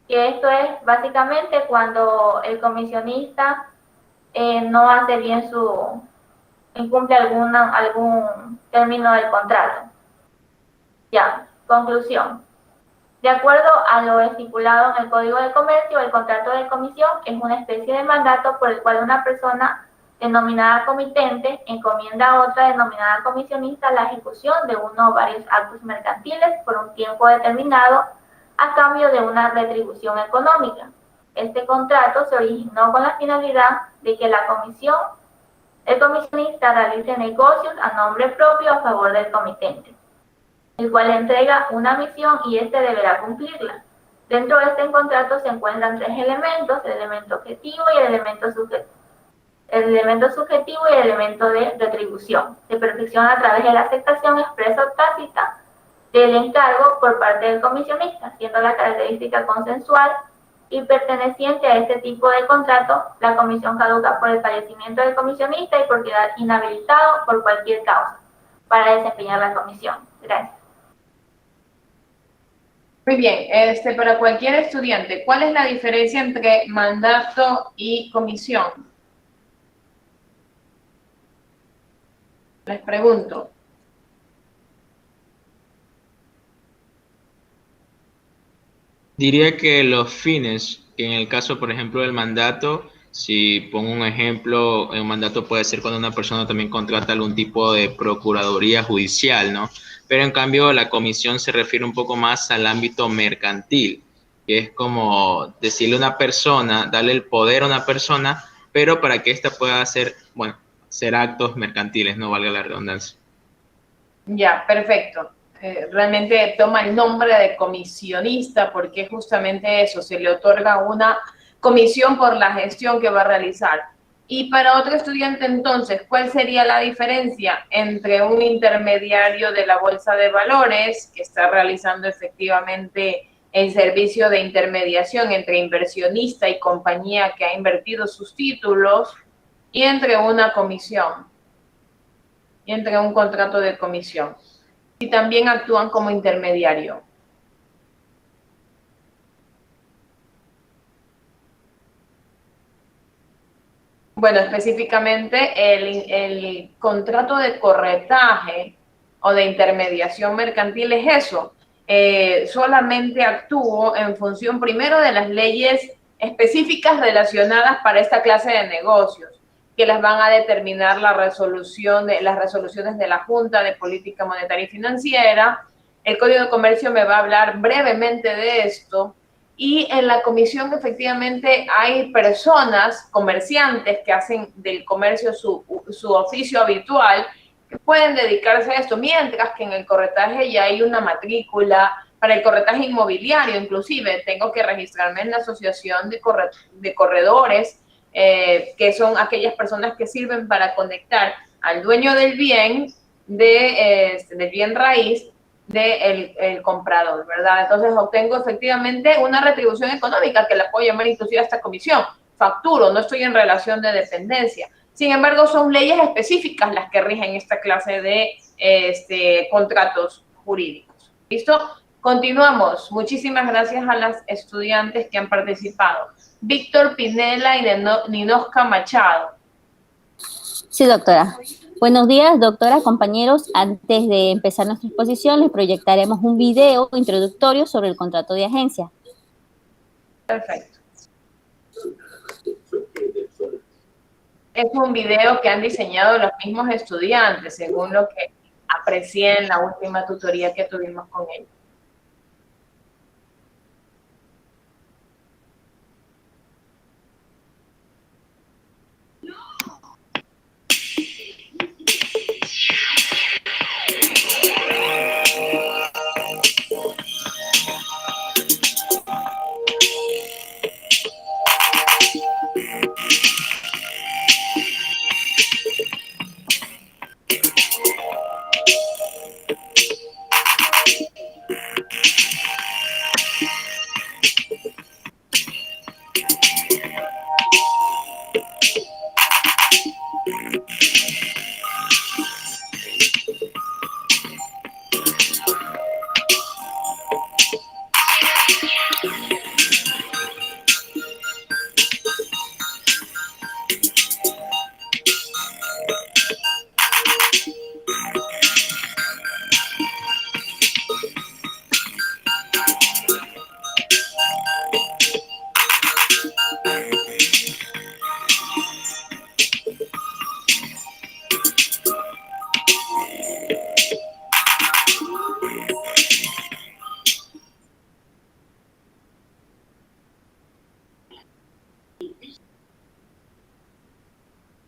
[SPEAKER 13] Que esto es básicamente cuando el comisionista no hace bien incumple algún término del contrato. Ya, conclusión. De acuerdo a lo estipulado en el Código de Comercio, el contrato de comisión es una especie de mandato por el cual una persona denominada comitente encomienda a otra denominada comisionista la ejecución de uno o varios actos mercantiles por un tiempo determinado a cambio de una retribución económica. Este contrato se originó con la finalidad de que el comisionista realice negocios a nombre propio a favor del comitente, el cual le entrega una misión y éste deberá cumplirla. Dentro de este contrato se encuentran 3 elementos: el elemento objetivo y el elemento subjetivo. El elemento subjetivo y el elemento de retribución. Se perfecciona a través de la aceptación expresa o tácita del encargo por parte del comisionista, siendo la característica consensual y perteneciente a este tipo de contrato. La comisión caduca por el fallecimiento del comisionista y por quedar inhabilitado por cualquier causa para desempeñar la comisión. Gracias.
[SPEAKER 1] Muy bien, para cualquier estudiante, ¿cuál es la diferencia entre mandato y comisión? Les pregunto.
[SPEAKER 8] Diría que los fines, en el caso, por ejemplo, del mandato, si pongo un ejemplo, un mandato puede ser cuando una persona también contrata algún tipo de procuraduría judicial, ¿no? Pero en cambio la comisión se refiere un poco más al ámbito mercantil, que es como decirle a una persona, darle el poder a una persona, pero para que ésta pueda hacer, bueno, ser actos mercantiles, no valga la redundancia.
[SPEAKER 1] Ya, perfecto. Realmente toma el nombre de comisionista porque es justamente eso, se le otorga una comisión por la gestión que va a realizar. Y para otro estudiante, entonces, ¿cuál sería la diferencia entre un intermediario de la bolsa de valores que está realizando efectivamente el servicio de intermediación entre inversionista y compañía que ha invertido sus títulos y entre una comisión y entre un contrato de comisión? Y también actúan como intermediario. Bueno, específicamente el contrato de corretaje o de intermediación mercantil es eso. Solamente actúo en función primero de las leyes específicas relacionadas para esta clase de negocios, que las van a determinar las resoluciones de la Junta de Política Monetaria y Financiera. El Código de Comercio me va a hablar brevemente de esto. Y en la comisión efectivamente hay personas, comerciantes, que hacen del comercio su oficio habitual, que pueden dedicarse a esto, mientras que en el corretaje ya hay una matrícula para el corretaje inmobiliario. Inclusive tengo que registrarme en la asociación de corredores, que son aquellas personas que sirven para conectar al dueño del bien, del bien raíz, del comprador, ¿verdad? Entonces obtengo efectivamente una retribución económica que la puedo llamar inclusive a esta comisión. Facturo, no estoy en relación de dependencia. Sin embargo, son leyes específicas las que rigen esta clase de contratos jurídicos. ¿Listo? Continuamos. Muchísimas gracias a las estudiantes que han participado. Víctor Pinela y Ninosca Machado.
[SPEAKER 5] Sí, doctora. Buenos días, doctora, compañeros. Antes de empezar nuestra exposición, les proyectaremos un video introductorio sobre el contrato de agencia.
[SPEAKER 1] Perfecto. Es un video que han diseñado los mismos estudiantes, según lo que aprecié en la última tutoría que tuvimos con ellos.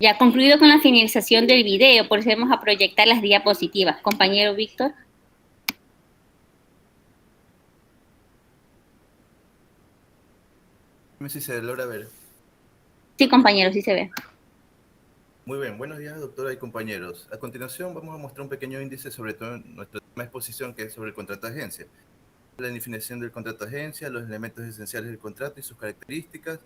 [SPEAKER 5] Ya concluido con la finalización del video, procedemos a proyectar las diapositivas. Compañero Víctor.
[SPEAKER 16] Dime si se logra ver.
[SPEAKER 5] Sí, compañero, sí se ve.
[SPEAKER 16] Muy bien, buenos días, doctora y compañeros. A continuación vamos a mostrar un pequeño índice sobre todo en nuestra tema de exposición, que es sobre el contrato de agencia. La definición del contrato de agencia, los elementos esenciales del contrato y sus características,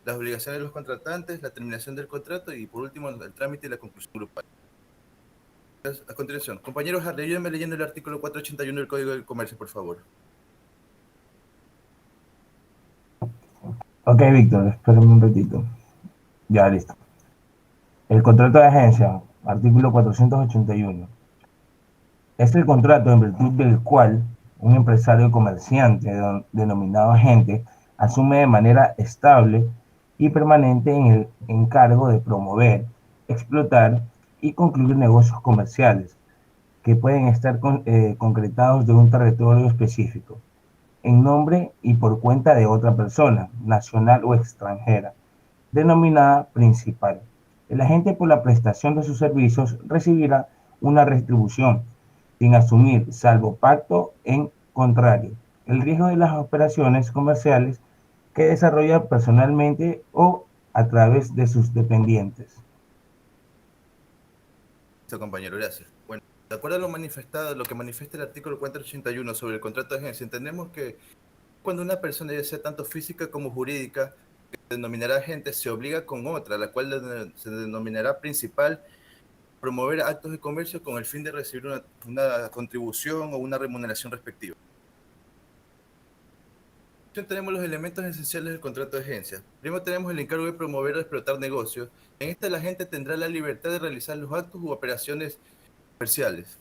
[SPEAKER 16] las obligaciones de los contratantes, la terminación del contrato y, por último, el trámite y la conclusión grupal. A continuación, compañeros, ayúdenme leyendo el artículo 481 del Código del Comercio, por favor.
[SPEAKER 10] Ok, Víctor, espérame un ratito. Ya, listo. El contrato de agencia, artículo 481. Es el contrato en virtud del cual un empresario comerciante denominado agente asume de manera estable y permanente en el encargo de promover, explotar y concluir negocios comerciales que pueden estar concretados de un territorio específico, en nombre y por cuenta de otra persona, nacional o extranjera, denominada principal, El agente por la prestación de sus servicios recibirá una retribución sin asumir, salvo pacto en contrario, el riesgo de las operaciones comerciales que desarrolla personalmente o a través de sus dependientes.
[SPEAKER 16] Listo, compañero, gracias. Bueno, de acuerdo a lo manifestado, lo que manifiesta el artículo 481 sobre el contrato de agencia, entendemos que cuando una persona, ya sea tanto física como jurídica, que se denominará agente, se obliga con otra, la cual se denominará principal, promover actos de comercio con el fin de recibir una contribución o una remuneración respectiva. Tenemos los elementos esenciales del contrato de agencia. Primero tenemos el encargo de promover o explotar negocios. En este la gente tendrá la libertad de realizar los actos u operaciones comerciales.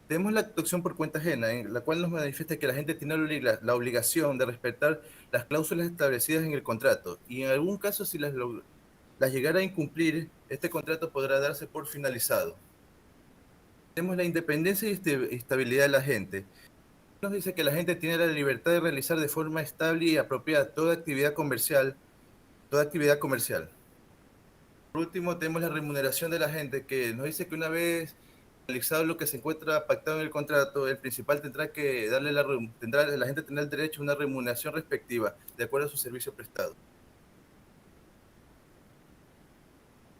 [SPEAKER 16] Tenemos la actuación por cuenta ajena, en la cual nos manifiesta que la gente tiene la obligación de respetar las cláusulas establecidas en el contrato y en algún caso si las llegara a incumplir, este contrato podrá darse por finalizado. Tenemos la independencia y estabilidad de la gente. Nos dice que la gente tiene la libertad de realizar de forma estable y apropiada toda actividad comercial. Por último, tenemos la remuneración de la gente, que nos dice que una vez realizado lo que se encuentra pactado en el contrato, el principal tendrá que la gente tendrá el derecho a una remuneración respectiva, de acuerdo a su servicio prestado.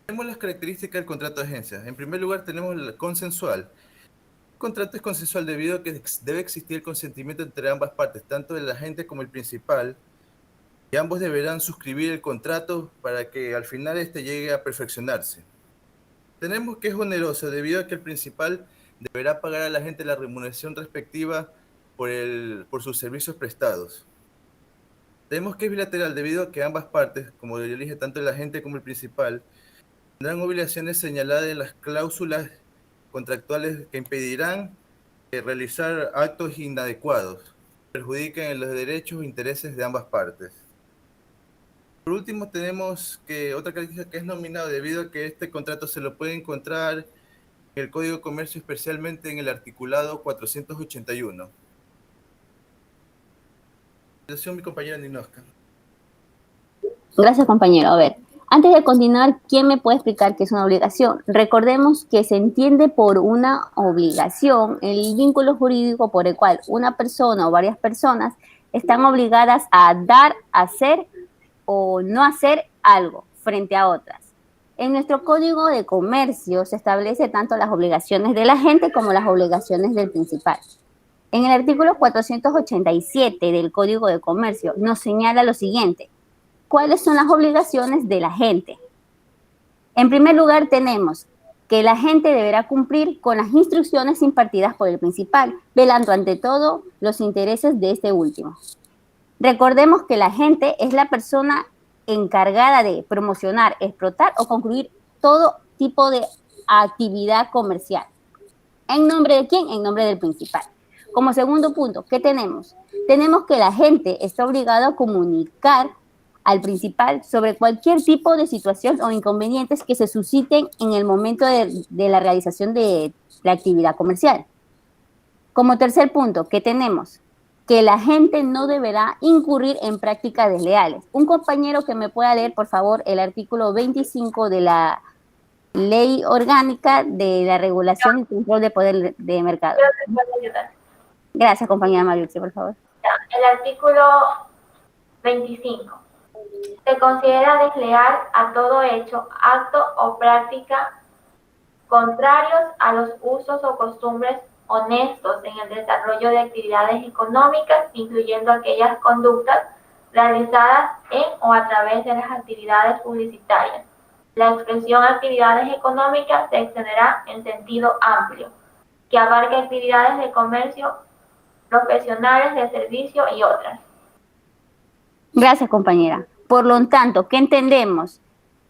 [SPEAKER 16] Tenemos las características del contrato de agencia. En primer lugar, tenemos el consensual. El contrato es consensual debido a que debe existir el consentimiento entre ambas partes, tanto el agente como el principal, y ambos deberán suscribir el contrato para que al final este llegue a perfeccionarse. Tenemos que es oneroso debido a que el principal deberá pagar a la agente la remuneración respectiva por sus servicios prestados. Tenemos que es bilateral debido a que ambas partes, como yo dije, tanto el agente como el principal, tendrán obligaciones señaladas en las cláusulas contractuales que impedirán realizar actos inadecuados, perjudiquen los derechos e intereses de ambas partes. Por último, tenemos que otra característica que es nominado debido a que este contrato se lo puede encontrar en el Código de Comercio, especialmente en el articulado 481. Atención, mi compañera Ninoska.
[SPEAKER 5] Gracias, compañero. A ver, antes de continuar, ¿quién me puede explicar qué es una obligación? Recordemos que se entiende por una obligación el vínculo jurídico por el cual una persona o varias personas están obligadas a dar, hacer o no hacer algo frente a otras. En nuestro Código de Comercio se establece tanto las obligaciones de la gente como las obligaciones del principal. En el artículo 487 del Código de Comercio nos señala lo siguiente: ¿cuáles son las obligaciones de la gente? En primer lugar, tenemos que la gente deberá cumplir con las instrucciones impartidas por el principal, velando ante todo los intereses de este último. Recordemos que la gente es la persona encargada de promocionar, explotar o concluir todo tipo de actividad comercial. ¿En nombre de quién? En nombre del principal. Como segundo punto, ¿qué tenemos? Tenemos que la gente está obligada a comunicar al principal sobre cualquier tipo de situación o inconvenientes que se susciten en el momento de la realización de la actividad comercial. Como tercer punto, ¿qué tenemos? Que la gente no deberá incurrir en prácticas desleales. Un compañero que me pueda leer, por favor, el artículo 25 de la Ley Orgánica de la Regulación y Control de Poder de Mercado. Gracias, compañera Mariucci, por favor.
[SPEAKER 13] El artículo 25. Se considera desleal a todo hecho, acto o práctica contrarios a los usos o costumbres honestos en el desarrollo de actividades económicas, incluyendo aquellas conductas realizadas en o a través de las actividades publicitarias. La expresión actividades económicas se extenderá en sentido amplio, que abarca actividades de comercio, profesionales, de servicio y otras.
[SPEAKER 5] Gracias, compañera. Por lo tanto, ¿qué entendemos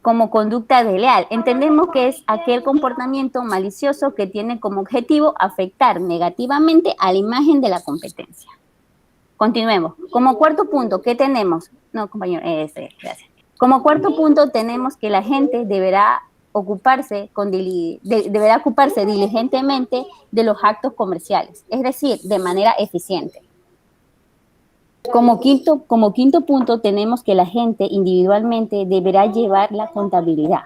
[SPEAKER 5] como conducta desleal? Entendemos que es aquel comportamiento malicioso que tiene como objetivo afectar negativamente a la imagen de la competencia. Continuemos. Como cuarto punto, ¿qué tenemos? No, compañero, gracias. Como cuarto punto, tenemos que la gente deberá ocuparse diligentemente de los actos comerciales, es decir, de manera eficiente. Como quinto punto, tenemos que la gente individualmente deberá llevar la contabilidad.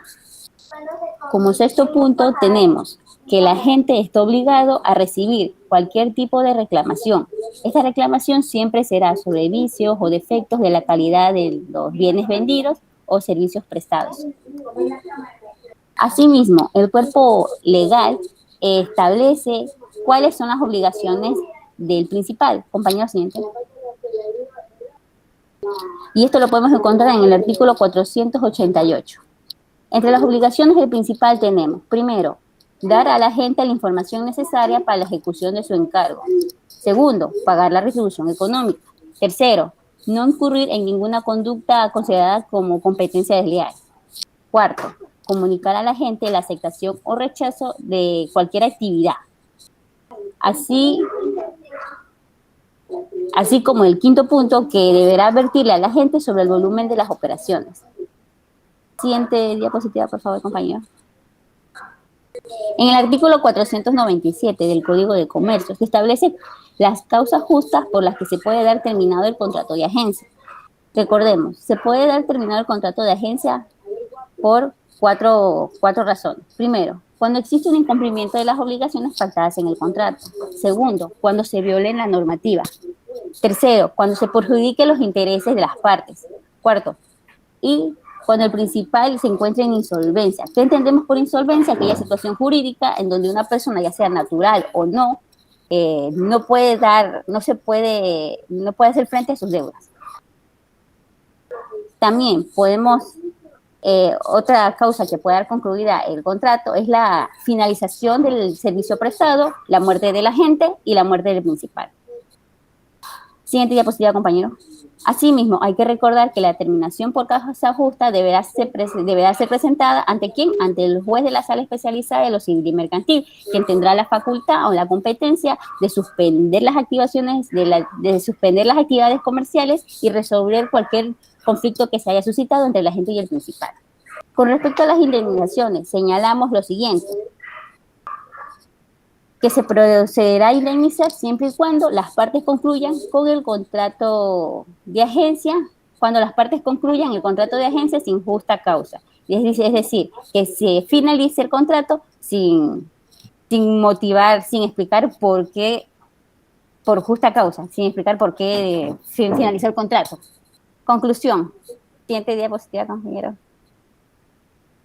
[SPEAKER 5] Como sexto punto tenemos que el agente está obligado a recibir cualquier tipo de reclamación. Esta reclamación siempre será sobre vicios o defectos de la calidad de los bienes vendidos o servicios prestados. Asimismo, el cuerpo legal establece cuáles son las obligaciones del principal. Compañero siguiente. Y esto lo podemos encontrar en el artículo 488. Entre las obligaciones del principal tenemos, primero, dar a la gente la información necesaria para la ejecución de su encargo. Segundo, pagar la retribución económica. Tercero, no incurrir en ninguna conducta considerada como competencia desleal. Cuarto, comunicar a la gente la aceptación o rechazo de cualquier actividad. Así como el quinto punto, que deberá advertirle a la gente sobre el volumen de las operaciones. Siguiente diapositiva, por favor, compañero. En el artículo 497 del Código de Comercio se establece las causas justas por las que se puede dar terminado el contrato de agencia. Recordemos, se puede dar terminado el contrato de agencia por cuatro razones. Primero, cuando existe un incumplimiento de las obligaciones pactadas en el contrato. Segundo, cuando se viole la normativa. Tercero, cuando se perjudique los intereses de las partes. Cuarto, y cuando el principal se encuentra en insolvencia. ¿Qué entendemos por insolvencia? Aquella situación jurídica en donde una persona, ya sea natural o no, no puede hacer frente a sus deudas. También podemos, otra causa que puede dar concluida el contrato es la finalización del servicio prestado, la muerte del agente y la muerte del principal. Siguiente diapositiva, compañero. Asimismo, hay que recordar que la terminación por causa justa deberá ser presentada ¿ante quién? Ante el juez de la sala especializada de lo civil y mercantil, quien tendrá la facultad o la competencia de suspender las activaciones, de suspender las actividades comerciales y resolver cualquier conflicto que se haya suscitado entre el agente y el principal. Con respecto a las indemnizaciones, señalamos lo siguiente: que se procederá a indemnizar siempre y cuando las partes concluyan con el contrato de agencia, cuando las partes concluyan el contrato de agencia sin justa causa. Es decir, que se finalice el contrato sin motivar, sin explicar por qué, por justa causa, sin explicar por qué finalizó el contrato. Conclusión. Siguiente diapositiva, compañero.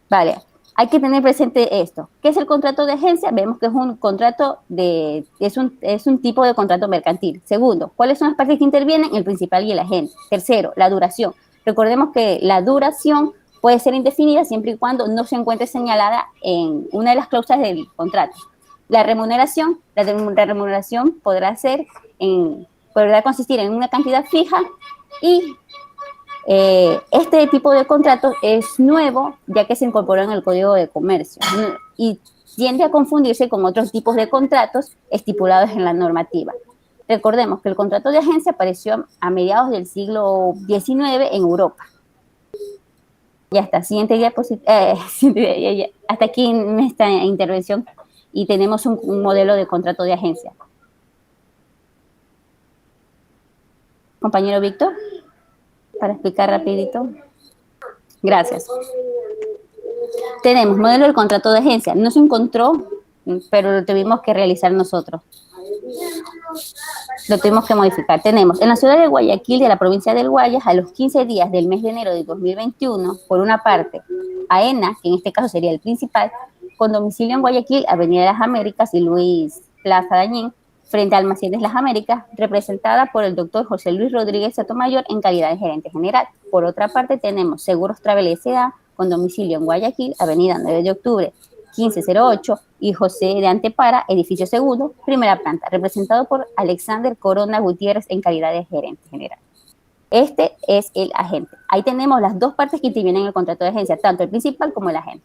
[SPEAKER 5] Vale. Hay que tener presente esto. ¿Qué es el contrato de agencia? Vemos que es un contrato es un tipo de contrato mercantil. Segundo, ¿cuáles son las partes que intervienen? El principal y el agente. Tercero, la duración. Recordemos que la duración puede ser indefinida siempre y cuando no se encuentre señalada en una de las cláusulas del contrato. La remuneración podrá consistir en una cantidad fija y este tipo de contrato es nuevo, ya que se incorporó en el Código de Comercio y tiende a confundirse con otros tipos de contratos estipulados en la normativa. Recordemos que el contrato de agencia apareció a mediados del siglo XIX en Europa. Ya está, siguiente diapositiva. Hasta aquí en esta intervención y tenemos un modelo de contrato de agencia. Compañero Víctor, para explicar rapidito. Gracias. Tenemos modelo del contrato de agencia. No se encontró, pero lo tuvimos que realizar nosotros. Lo tuvimos que modificar. Tenemos en la ciudad de Guayaquil, de la provincia del Guayas, a los 15 días del mes de enero de 2021, por una parte, AENA, que en este caso sería el principal, con domicilio en Guayaquil, Avenida de las Américas y Luis Plaza Dañín, frente a Almacenes Las Américas, representada por el doctor José Luis Rodríguez Sotomayor en calidad de gerente general. Por otra parte, tenemos Seguros Travel S.A., con domicilio en Guayaquil, Avenida 9 de Octubre, 1508, y José de Antepara, edificio segundo, primera planta, representado por Alexander Corona Gutiérrez en calidad de gerente general. Este es el agente. Ahí tenemos las dos partes que intervienen en el contrato de agencia, tanto el principal como el agente.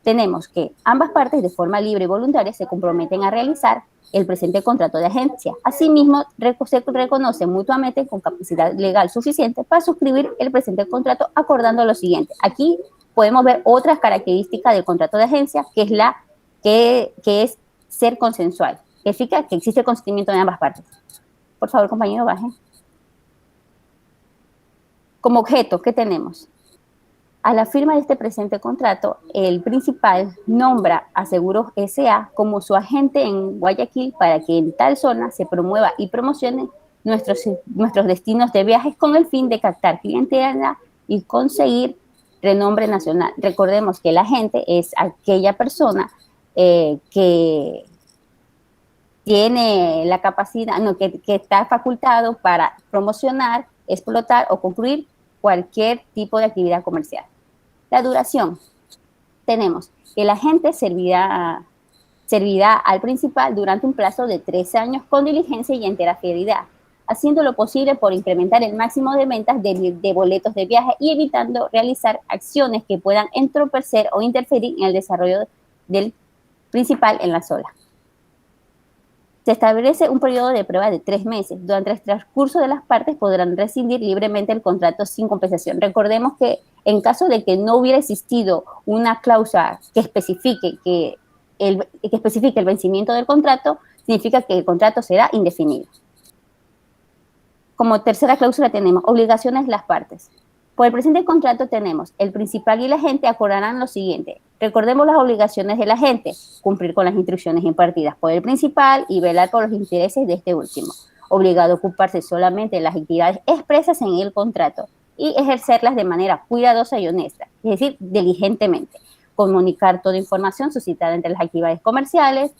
[SPEAKER 5] Tenemos que ambas partes, de forma libre y voluntaria, se comprometen a realizar el presente contrato de agencia. Asimismo, se reconocen mutuamente con capacidad legal suficiente para suscribir el presente contrato, acordando lo siguiente. Aquí podemos ver otras características del contrato de agencia, que es ser consensual, que significa que existe el consentimiento de ambas partes. Por favor, compañero, baje. Como objeto, ¿qué tenemos? A la firma de este presente contrato, el principal nombra a Seguros S.A. como su agente en Guayaquil para que en tal zona se promueva y promocione nuestros destinos de viajes con el fin de captar clientela y conseguir renombre nacional. Recordemos que el agente es aquella persona que tiene la capacidad, que está facultado para promocionar, explotar o concluir cualquier tipo de actividad comercial. La duración. Tenemos que el agente servirá al principal durante un plazo de 3 años con diligencia y entera fidelidad, haciendo lo posible por incrementar el máximo de ventas de boletos de viaje y evitando realizar acciones que puedan entorpecer o interferir en el desarrollo del principal en la sola. Se establece un periodo de prueba de 3 meses. Durante el transcurso de las partes podrán rescindir libremente el contrato sin compensación. Recordemos que en caso de que no hubiera existido una cláusula que especifique el vencimiento del contrato, significa que el contrato será indefinido. Como tercera cláusula tenemos obligaciones de las partes. Por el presente contrato tenemos el principal y el agente acordarán lo siguiente. Recordemos las obligaciones del agente, cumplir con las instrucciones impartidas por el principal y velar por los intereses de este último. Obligado a ocuparse solamente de las actividades expresas en el contrato y ejercerlas de manera cuidadosa y honesta, es decir, diligentemente. Comunicar toda información suscitada entre las actividades comerciales.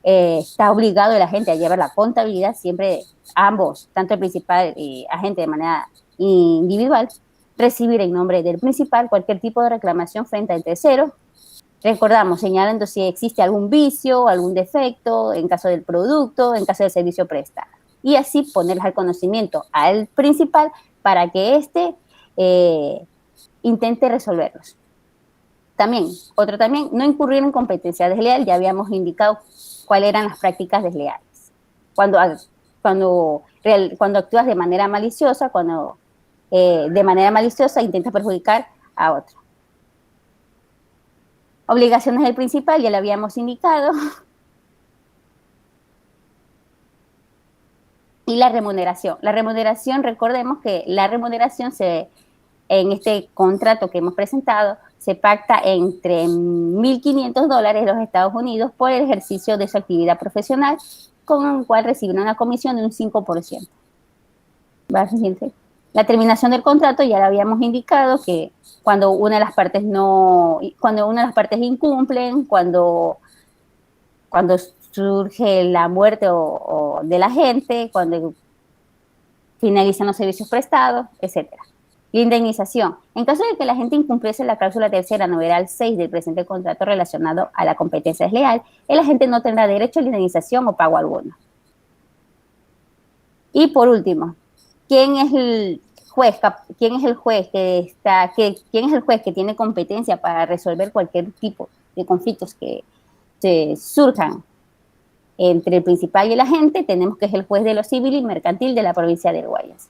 [SPEAKER 5] Está obligado el agente a llevar la contabilidad, siempre ambos, tanto el principal y agente de manera individual, recibir en nombre del principal cualquier tipo de reclamación frente al tercero. Recordamos, señalando si existe algún vicio, algún defecto, en caso del producto, en caso del servicio prestado. Y así ponerles al conocimiento al principal para que éste intente resolverlos. También, no incurrir en competencia desleal. Ya habíamos indicado cuáles eran las prácticas desleales. Cuando actúas de manera maliciosa, intentas perjudicar a otro. Obligaciones del principal, ya lo habíamos indicado. Y la remuneración. La remuneración, recordemos que la remuneración en este contrato que hemos presentado, se pacta entre $1.500 de los Estados Unidos por el ejercicio de su actividad profesional, con el cual reciben una comisión de un 5%. La terminación del contrato ya lo habíamos indicado que cuando una de las partes incumplen, cuando surge la muerte del agente, cuando finalizan los servicios prestados, etcétera. La indemnización. En caso de que la agente incumpliese la cláusula tercera, numeral 6 del presente contrato relacionado a la competencia desleal, el agente no tendrá derecho a la indemnización o pago alguno. Y por último, ¿quién es el juez que tiene competencia para resolver cualquier tipo de conflictos que se surjan entre el principal y el agente? Tenemos que es el juez de lo civil y mercantil de la provincia del Guayas.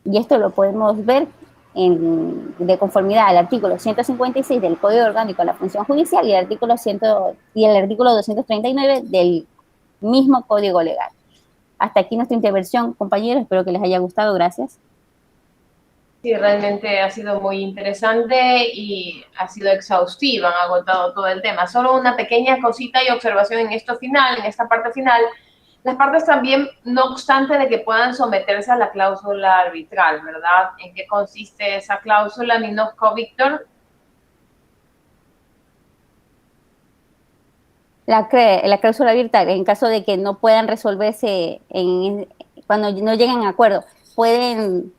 [SPEAKER 5] Y esto lo podemos ver de conformidad al artículo 156 del Código Orgánico de la Función Judicial y el artículo 239 del mismo Código Legal. Hasta aquí nuestra intervención, compañeros. Espero que les haya gustado. Gracias.
[SPEAKER 1] Sí, realmente ha sido muy interesante y ha sido exhaustiva, han agotado todo el tema. Solo una pequeña cosita y observación en esta parte final. Las partes también, no obstante de que puedan someterse a la cláusula arbitral, ¿verdad? ¿En qué consiste esa cláusula, Ninosco, Víctor?
[SPEAKER 5] La cláusula arbitral, en caso de que no puedan resolverse, cuando no lleguen a acuerdo, pueden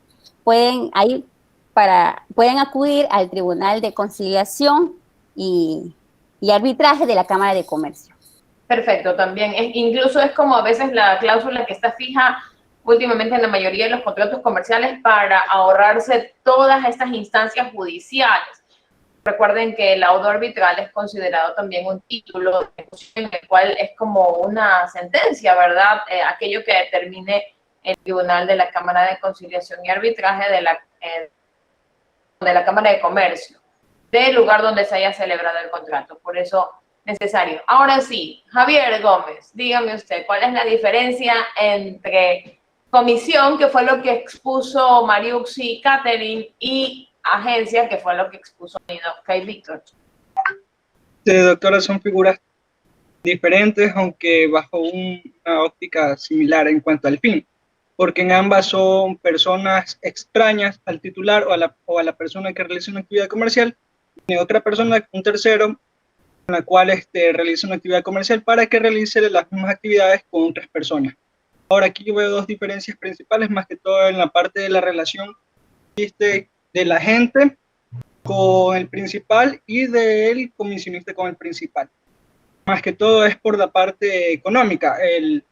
[SPEAKER 5] acudir al Tribunal de Conciliación y Arbitraje de la Cámara de Comercio.
[SPEAKER 1] Perfecto, también. Incluso es como a veces la cláusula que está fija últimamente en la mayoría de los contratos comerciales para ahorrarse todas estas instancias judiciales. Recuerden que el laudo arbitral es considerado también un título en el cual es como una sentencia, ¿verdad? Aquello que determine el Tribunal de la Cámara de Conciliación y Arbitraje de la Cámara de Comercio, del lugar donde se haya celebrado el contrato. Por eso necesario. Ahora sí, Javier Gómez, dígame usted, ¿cuál es la diferencia entre comisión, que fue lo que expuso Mariuxi y Catherine, y agencia, que fue lo que expuso Ninoca y Víctor.
[SPEAKER 12] Doctora, son figuras diferentes, aunque bajo una óptica similar en cuanto al fin, porque en ambas son personas extrañas al titular o a la persona que realiza una actividad comercial, y otra persona, un tercero, con la cual realiza una actividad comercial para que realice las mismas actividades con otras personas. Ahora, aquí yo veo dos diferencias principales, más que todo en la parte de la relación de la gente con el principal y del comisionista con el principal. Más que todo es por la parte económica. El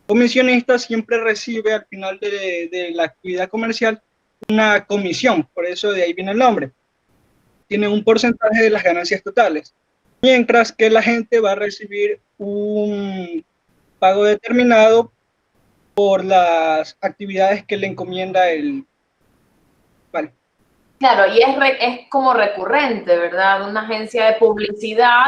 [SPEAKER 12] comisionista siempre recibe al final de la actividad comercial una comisión, por eso de ahí viene el nombre. Tiene un porcentaje de las ganancias totales, mientras que la gente va a recibir un pago determinado por las actividades que le encomienda el... Vale.
[SPEAKER 1] Claro, y es como recurrente, ¿verdad? Una agencia de publicidad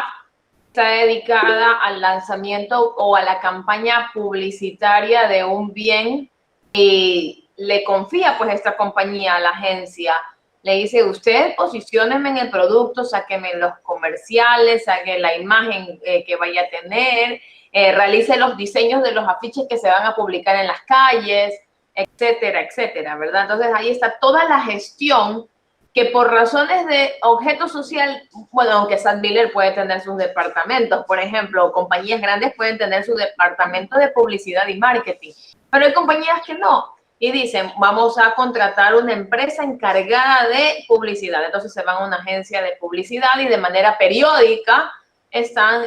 [SPEAKER 1] está dedicada al lanzamiento o a la campaña publicitaria de un bien y le confía pues esta compañía a la agencia. Le dice, usted posícioneme en el producto, sáqueme los comerciales, saque la imagen que vaya a tener, realice los diseños de los afiches que se van a publicar en las calles, etcétera, etcétera, ¿verdad? Entonces ahí está toda la gestión que por razones de objeto social, bueno, aunque Sadbiller puede tener sus departamentos, por ejemplo, compañías grandes pueden tener su departamento de publicidad y marketing, pero hay compañías que no, y dicen, vamos a contratar una empresa encargada de publicidad, entonces se van a una agencia de publicidad y de manera periódica están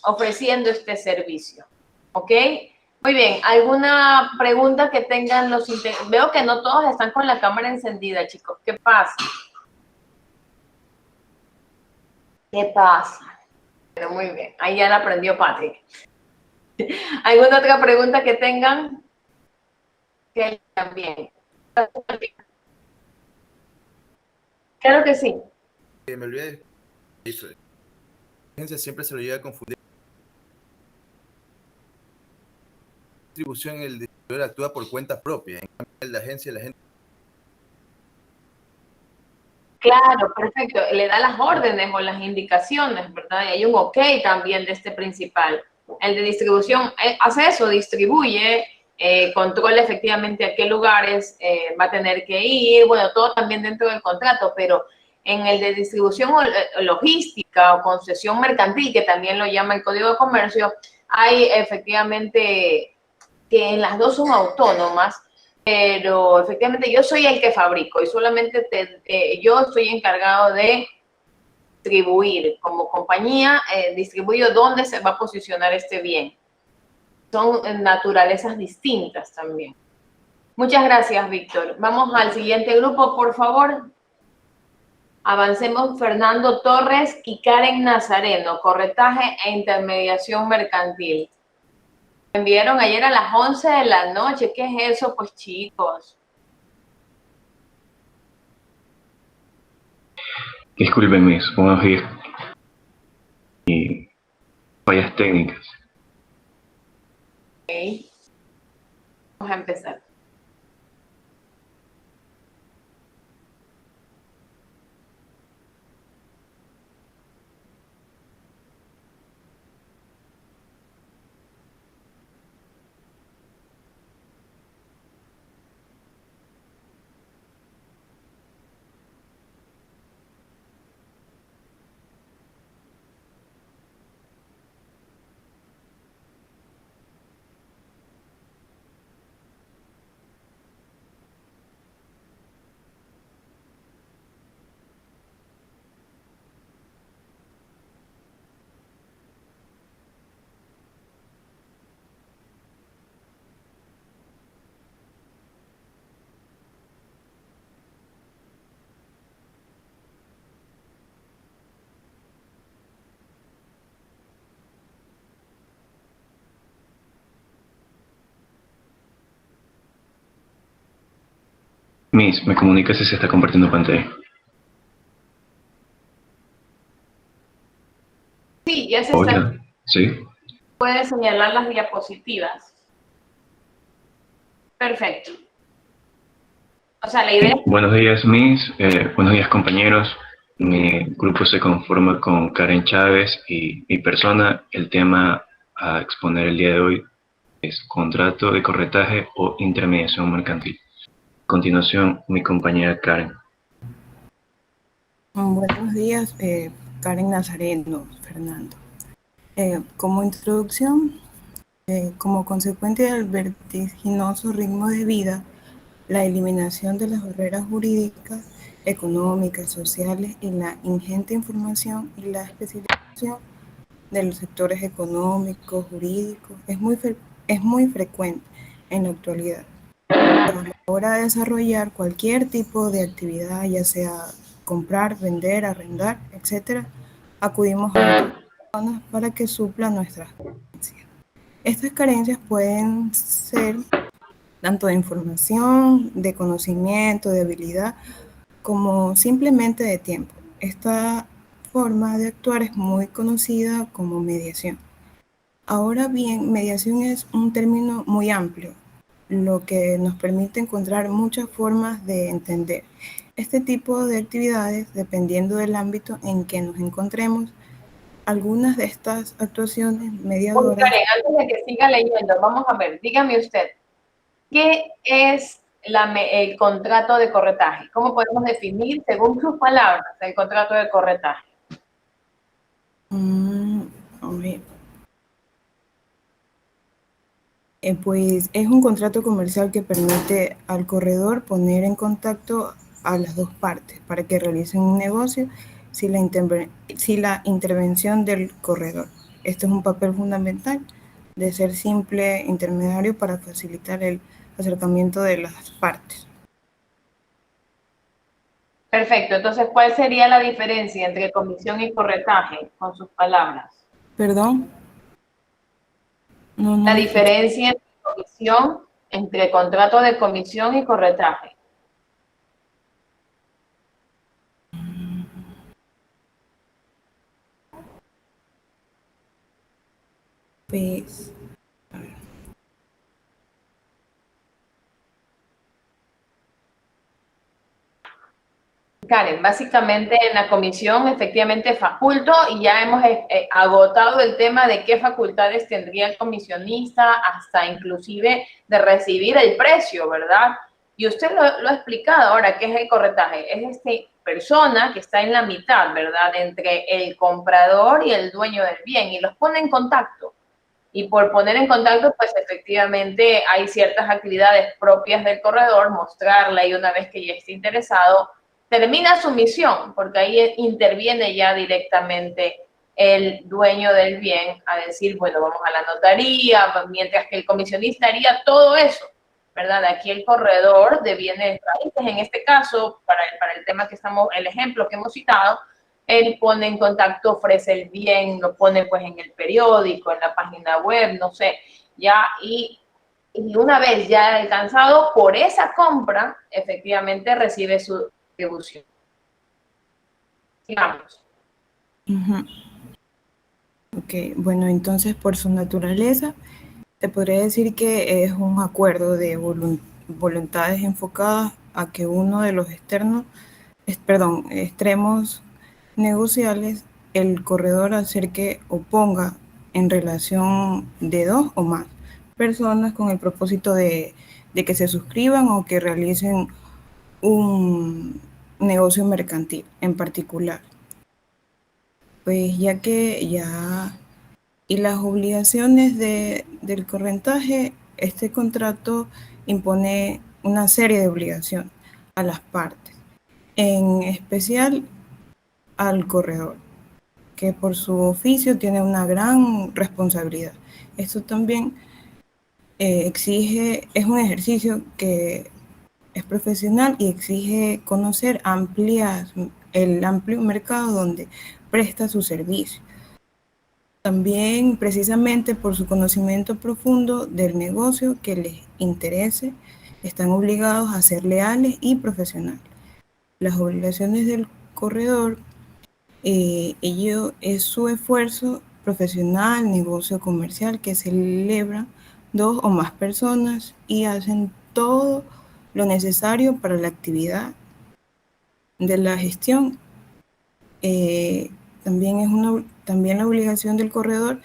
[SPEAKER 1] ofreciendo este servicio, ¿ok? Muy bien, ¿alguna pregunta que tengan los integrantes? Veo que no todos están con la cámara encendida, chicos. ¿Qué pasa? ¿Qué pasa? Pero muy bien, ahí ya la aprendió Patrick. ¿Alguna otra pregunta que tengan? Que también. Claro que sí.
[SPEAKER 16] Me olvidé. La agencia siempre se lo llega a confundir. Distribución, el distribuidor actúa por cuenta propia, en cambio la agencia, la gente.
[SPEAKER 1] Claro, perfecto. Le da las órdenes o las indicaciones, ¿verdad? Y hay un ok también de este principal. El de distribución hace eso, distribuye, controla efectivamente a qué lugares va a tener que ir, bueno, todo también dentro del contrato, pero en el de distribución o logística o concesión mercantil, que también lo llama el Código de Comercio, hay efectivamente que en las dos son autónomas, pero efectivamente yo soy el que fabrico y solamente yo estoy encargado de distribuir. Como compañía, distribuyo dónde se va a posicionar este bien. Son naturalezas distintas también. Muchas gracias, Víctor. Vamos al siguiente grupo, por favor. Avancemos. Fernando Torres y Karen Nazareno, corretaje e intermediación mercantil. Me enviaron ayer a las 11 de la noche. ¿Qué es eso, pues, chicos?
[SPEAKER 17] Disculpen mis buenos días y fallas técnicas.
[SPEAKER 1] Ok. Vamos a empezar.
[SPEAKER 17] Miss, me comunica si se está compartiendo pantalla.
[SPEAKER 1] Sí, ya se
[SPEAKER 17] Hola,
[SPEAKER 1] está.
[SPEAKER 17] ¿sí?
[SPEAKER 1] Puede señalar las diapositivas. Perfecto. O sea, la idea...
[SPEAKER 17] Buenos días, Miss. Buenos días, compañeros. Mi grupo se conforma con Karen Chávez y mi persona. El tema a exponer el día de hoy es contrato de corretaje o intermediación mercantil. A continuación, mi compañera Karen.
[SPEAKER 18] Buenos días, Karen Nazareno, Fernando. Como introducción, como consecuencia del vertiginoso ritmo de vida, la eliminación de las barreras jurídicas, económicas, sociales y la ingente información y la especialización de los sectores económicos, jurídicos, es muy frecuente en la actualidad. A la hora de desarrollar cualquier tipo de actividad, ya sea comprar, vender, arrendar, etc., acudimos a otras personas para que suplan nuestras carencias. Estas carencias pueden ser tanto de información, de conocimiento, de habilidad, como simplemente de tiempo. Esta forma de actuar es muy conocida como mediación. Ahora bien, mediación es un término muy amplio, lo que nos permite encontrar muchas formas de entender este tipo de actividades dependiendo del ámbito en que nos encontremos. Algunas de estas actuaciones mediadoras...
[SPEAKER 1] Karen, antes de que siga leyendo, vamos a ver, dígame usted, ¿qué es el contrato de corretaje? ¿Cómo podemos definir, según sus palabras, el contrato de corretaje?
[SPEAKER 18] Pues es un contrato comercial que permite al corredor poner en contacto a las dos partes para que realicen un negocio sin la intervención del corredor. Este es un papel fundamental de ser simple intermediario para facilitar el acercamiento de las partes.
[SPEAKER 1] Perfecto, entonces, ¿cuál sería la diferencia entre comisión y corretaje, con sus palabras?
[SPEAKER 18] ¿Perdón?
[SPEAKER 1] La diferencia entre contrato de comisión y corretaje.
[SPEAKER 18] Pues,
[SPEAKER 1] Karen, básicamente en la comisión efectivamente faculto y ya hemos agotado el tema de qué facultades tendría el comisionista hasta inclusive de recibir el precio, ¿verdad? Y usted lo ha explicado ahora, ¿qué es el corretaje? Es esta persona que está en la mitad, ¿verdad? Entre el comprador y el dueño del bien y los pone en contacto. Y por poner en contacto, pues efectivamente hay ciertas actividades propias del corredor, mostrarla y una vez que ya esté interesado, termina su misión, porque ahí interviene ya directamente el dueño del bien a decir, bueno, vamos a la notaría, mientras que el comisionista haría todo eso, ¿verdad? Aquí el corredor de bienes raíces, en este caso, para el tema que estamos, el ejemplo que hemos citado, él pone en contacto, ofrece el bien, lo pone pues en el periódico, en la página web, no sé, ya, y una vez ya alcanzado por esa compra, efectivamente recibe su distribución. Digamos.
[SPEAKER 18] Ok, bueno, entonces por su naturaleza, te podría decir que es un acuerdo de voluntades enfocadas a que uno de los extremos negociables, el corredor acerque o ponga en relación de dos o más personas con el propósito de que se suscriban o que realicen un negocio mercantil en particular. Pues ya que y las obligaciones del corretaje, este contrato impone una serie de obligaciones a las partes, en especial al corredor, que por su oficio tiene una gran responsabilidad. Esto también es un ejercicio que es profesional y exige conocer el amplio mercado donde presta su servicio. También, precisamente por su conocimiento profundo del negocio que les interese, están obligados a ser leales y profesionales. Las obligaciones del corredor, ello es su esfuerzo profesional, negocio comercial que celebran dos o más personas y hacen todo lo necesario para la actividad de la gestión. También la obligación del corredor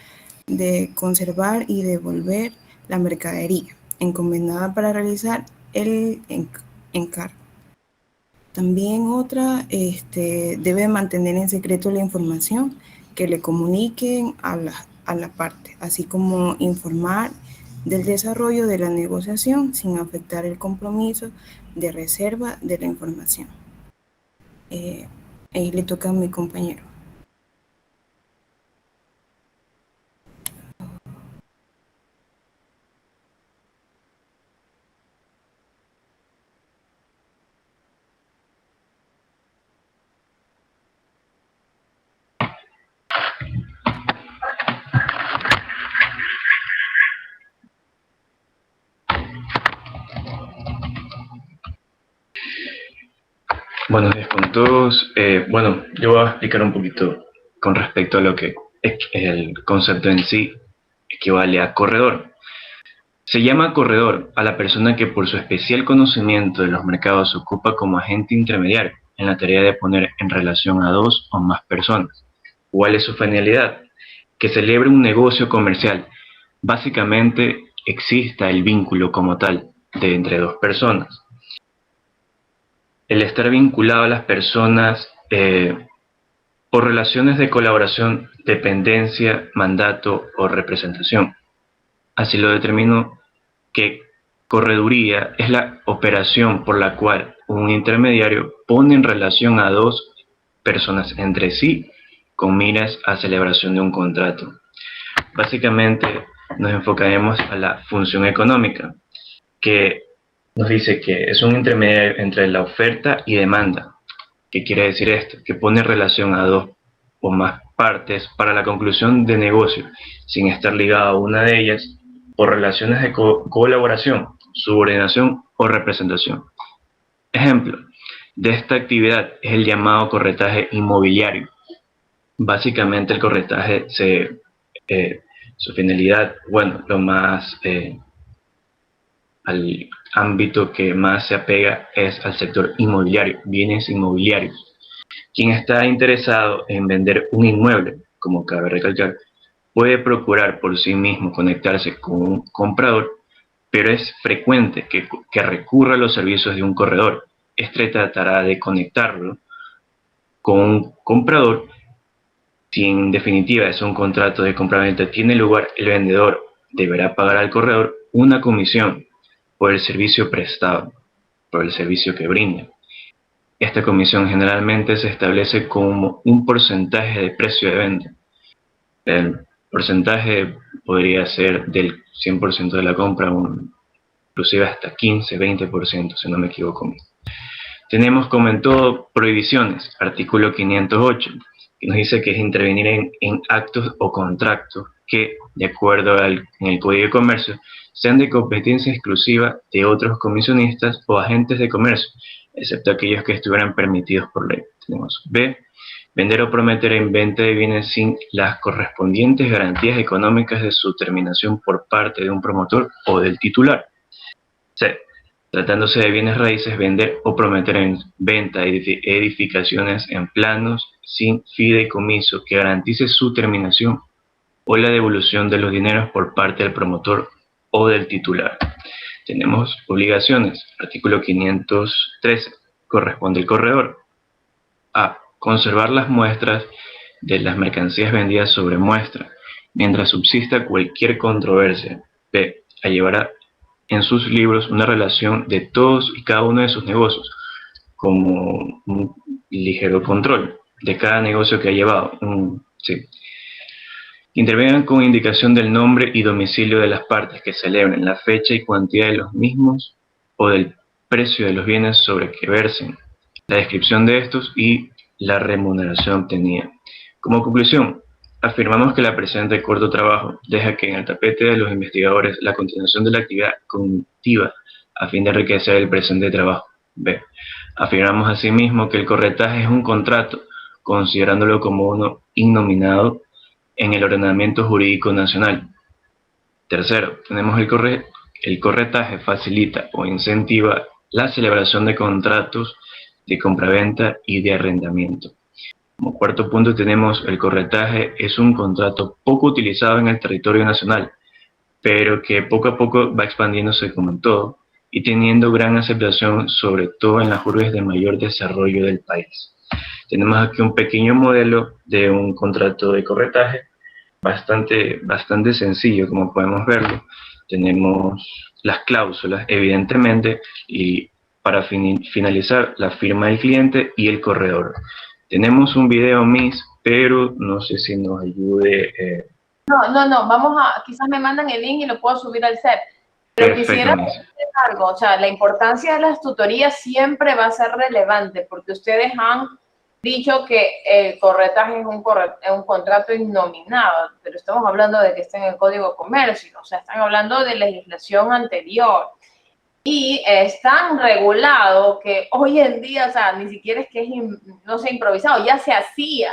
[SPEAKER 18] de conservar y devolver la mercadería encomendada para realizar el encargo. También otra, debe mantener en secreto la información que le comuniquen a la parte, así como informar del desarrollo de la negociación sin afectar el compromiso de reserva de la información. Ahí le toca a mi compañero.
[SPEAKER 17] Buenos días con todos. Bueno, yo voy a explicar un poquito con respecto a lo que el concepto en sí equivale a corredor. Se llama corredor a la persona que por su especial conocimiento de los mercados se ocupa como agente intermediario en la tarea de poner en relación a dos o más personas. ¿Cuál es su finalidad? Que celebre un negocio comercial. Básicamente exista el vínculo como tal de entre dos personas. El estar vinculado a las personas por relaciones de colaboración, dependencia, mandato o representación. Así lo determino que correduría es la operación por la cual un intermediario pone en relación a dos personas entre sí con miras a celebración de un contrato. Básicamente nos enfocaremos a la función económica, que nos dice que es un intermediario entre la oferta y demanda. ¿Qué quiere decir esto? Que pone relación a dos o más partes para la conclusión de negocio, sin estar ligado a una de ellas por relaciones de colaboración, subordinación o representación. Ejemplo de esta actividad es el llamado corretaje inmobiliario. Básicamente el corretaje, su finalidad, bueno, lo más al ámbito que más se apega es al sector inmobiliario, bienes inmobiliarios. Quien está interesado en vender un inmueble, como cabe recalcar, puede procurar por sí mismo conectarse con un comprador, pero es frecuente que recurra a los servicios de un corredor. Este tratará de conectarlo con un comprador. Si en definitiva es un contrato de compraventa tiene lugar, el vendedor deberá pagar al corredor una comisión por el servicio prestado, por el servicio que brinda. Esta comisión generalmente se establece como un porcentaje de precio de venta. El porcentaje podría ser del 100% de la compra, inclusive hasta 15-20%, si no me equivoco. Tenemos, como en todo, prohibiciones. Artículo 508, que nos dice que es intervenir en actos o contratos que, de acuerdo en el Código de Comercio, sean de competencia exclusiva de otros comisionistas o agentes de comercio, excepto aquellos que estuvieran permitidos por ley. Tenemos B, vender o prometer en venta de bienes sin las correspondientes garantías económicas de su terminación por parte de un promotor o del titular. C, tratándose de bienes raíces, vender o prometer en venta de edificaciones en planos sin fideicomiso que garantice su terminación o la devolución de los dineros por parte del promotor o del titular. Tenemos obligaciones. Artículo 513. Corresponde al corredor a conservar las muestras de las mercancías vendidas sobre muestra, mientras subsista cualquier controversia. B, a llevar en sus libros una relación de todos y cada uno de sus negocios, como un ligero control de cada negocio que ha llevado. Intervengan con indicación del nombre y domicilio de las partes que celebren, la fecha y cuantía de los mismos o del precio de los bienes sobre que versen, la descripción de estos y la remuneración obtenida. Como conclusión, afirmamos que la presente corto trabajo deja que en el tapete de los investigadores la continuación de la actividad cognitiva a fin de enriquecer el presente trabajo. B. Afirmamos asimismo que el corretaje es un contrato, considerándolo como uno innominado en el ordenamiento jurídico nacional. Tercero, tenemos el corretaje facilita o incentiva la celebración de contratos de compraventa y de arrendamiento. Como cuarto punto tenemos el corretaje. Es un contrato poco utilizado en el territorio nacional, pero que poco a poco va expandiéndose como en todo y teniendo gran aceptación, sobre todo en las urbes de mayor desarrollo del país. Tenemos aquí un pequeño modelo de un contrato de corretaje, bastante sencillo, como podemos verlo. Tenemos las cláusulas, evidentemente, y para finalizar, la firma del cliente y el corredor. Tenemos un video, Miss, pero no sé si nos ayude.
[SPEAKER 1] No, quizás me mandan el link y lo puedo subir al CEP. Pero quisiera decir algo, o sea, la importancia de las tutorías siempre va a ser relevante, porque ustedes han dicho que el corretaje es un contrato innominado, pero estamos hablando de que está en el Código de Comercio, o sea, están hablando de legislación anterior. Y es tan regulado que hoy en día, o sea, ni siquiera es que no sea improvisado, ya se hacía.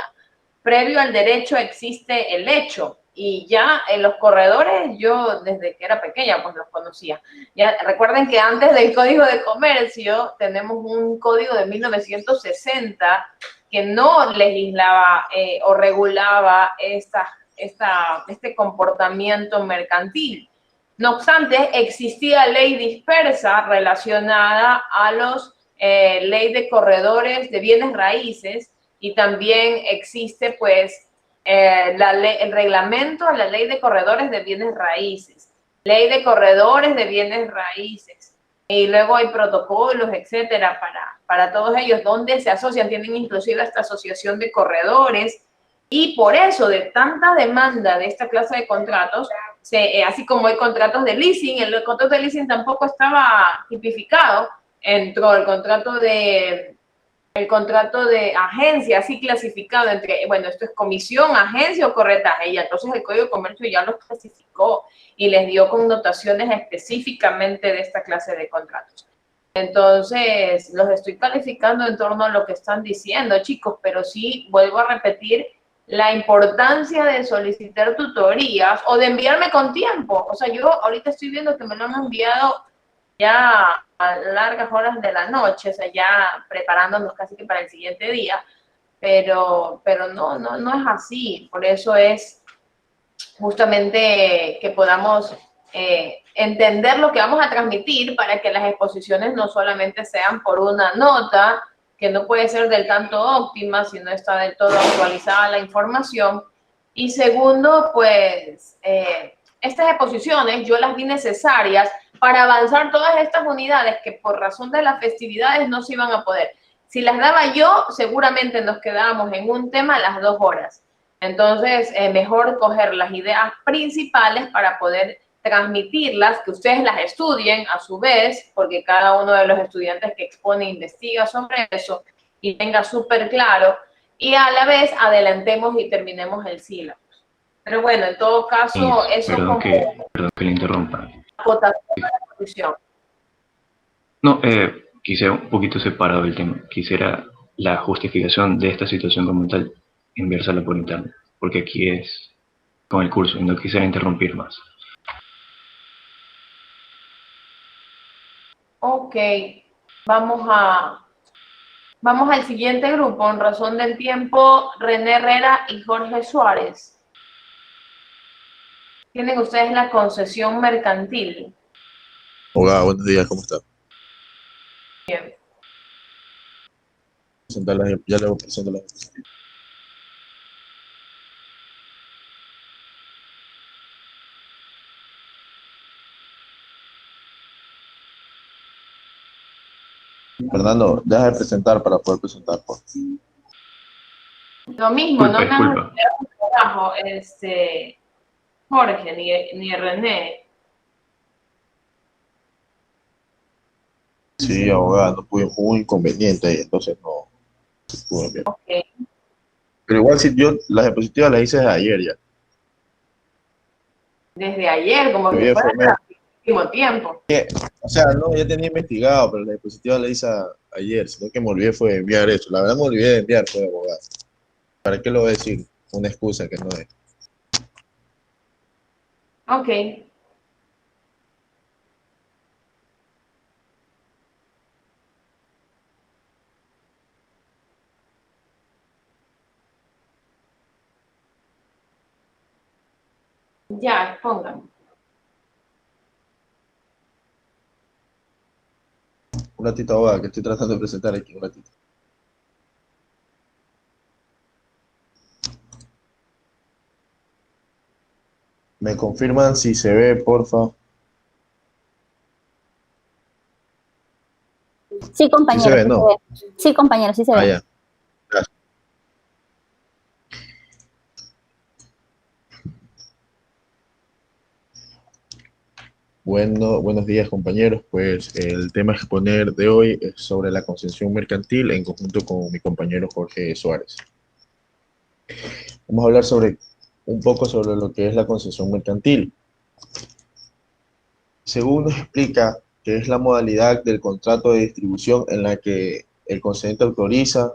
[SPEAKER 1] Previo al derecho existe el hecho. Y ya en los corredores, yo desde que era pequeña, pues los conocía. Ya recuerden que antes del Código de Comercio tenemos un código de 1960 que no legislaba o regulaba este comportamiento mercantil. No obstante, existía ley dispersa relacionada a los ley de corredores de bienes raíces, y también existe pues el reglamento a la ley de corredores de bienes raíces, ley de corredores de bienes raíces, y luego hay protocolos, etcétera, para todos ellos, donde se asocian, tienen inclusive esta asociación de corredores. Y por eso, de tanta demanda de esta clase de contratos, así como hay contratos de leasing, el contrato de leasing tampoco estaba tipificado, entró el contrato de agencia, así clasificado entre, bueno, esto es comisión, agencia o corretaje, y entonces el Código de Comercio ya los clasificó y les dio connotaciones específicamente de esta clase de contratos. Entonces, los estoy calificando en torno a lo que están diciendo, chicos, pero sí, vuelvo a repetir, la importancia de solicitar tutorías o de enviarme con tiempo. O sea, yo ahorita estoy viendo que me lo han enviado ya a largas horas de la noche, o sea, ya preparándonos casi que para el siguiente día, pero no es así. Por eso es justamente que podamos entender lo que vamos a transmitir, para que las exposiciones no solamente sean por una nota, que no puede ser del tanto óptima si no está del todo actualizada la información. Y segundo, pues, estas exposiciones yo las vi necesarias para avanzar todas estas unidades que por razón de las festividades no se iban a poder. Si las daba yo, seguramente nos quedábamos en un tema las 2 horas. Entonces, mejor coger las ideas principales para poder transmitirlas, que ustedes las estudien a su vez, porque cada uno de los estudiantes que expone investiga sobre eso y tenga súper claro, y a la vez adelantemos y terminemos el sílabo. Pero bueno, en todo caso, eso
[SPEAKER 17] perdón que le interrumpa.
[SPEAKER 1] Acotación de la exposición.
[SPEAKER 17] No, quisiera un poquito separado del tema. Quisiera la justificación de esta situación como tal, enviársela por interno, porque aquí es con el curso y no quisiera interrumpir más.
[SPEAKER 1] Ok, vamos al siguiente grupo. En razón del tiempo, René Herrera y Jorge Suárez. Tienen ustedes la concesión mercantil.
[SPEAKER 19] Hola, buenos días, ¿cómo está?
[SPEAKER 1] Bien.
[SPEAKER 19] Ya le voy a presentar la diapositiva. Fernando, deja de presentar para poder presentar. Por favor.
[SPEAKER 1] Lo mismo, no me han enviado un trabajo, Jorge ni René.
[SPEAKER 19] Sí, abogado, no pude, hubo un inconveniente ahí, entonces no pude enviar.
[SPEAKER 1] Okay.
[SPEAKER 19] Pero igual si yo las diapositivas las hice desde ayer ya.
[SPEAKER 1] Desde ayer, como que fuera el último tiempo.
[SPEAKER 19] O sea, no, ya tenía investigado, pero la diapositiva la hice ayer, sino que me olvidé fue de enviar eso. La verdad me olvidé de enviar, fue abogado. ¿Para qué lo voy a decir? Una excusa que no es.
[SPEAKER 1] Ok. Ya, expongan.
[SPEAKER 19] Un ratito, abogada, que estoy tratando de presentar aquí, un ratito. ¿Me confirman si se ve, porfa?
[SPEAKER 5] Sí,
[SPEAKER 19] Sí
[SPEAKER 5] compañero,
[SPEAKER 19] se ve,
[SPEAKER 5] sí se
[SPEAKER 19] ¿no?
[SPEAKER 5] ve. Sí, compañero, sí se
[SPEAKER 19] Ah,
[SPEAKER 5] ve.
[SPEAKER 19] ya. Gracias. Bueno, buenos días, compañeros. Pues el tema a exponer de hoy es sobre la concesión mercantil en conjunto con mi compañero Jorge Suárez. Vamos a hablar un poco sobre lo que es la concesión mercantil. Según nos explica que es la modalidad del contrato de distribución en la que el concedente autoriza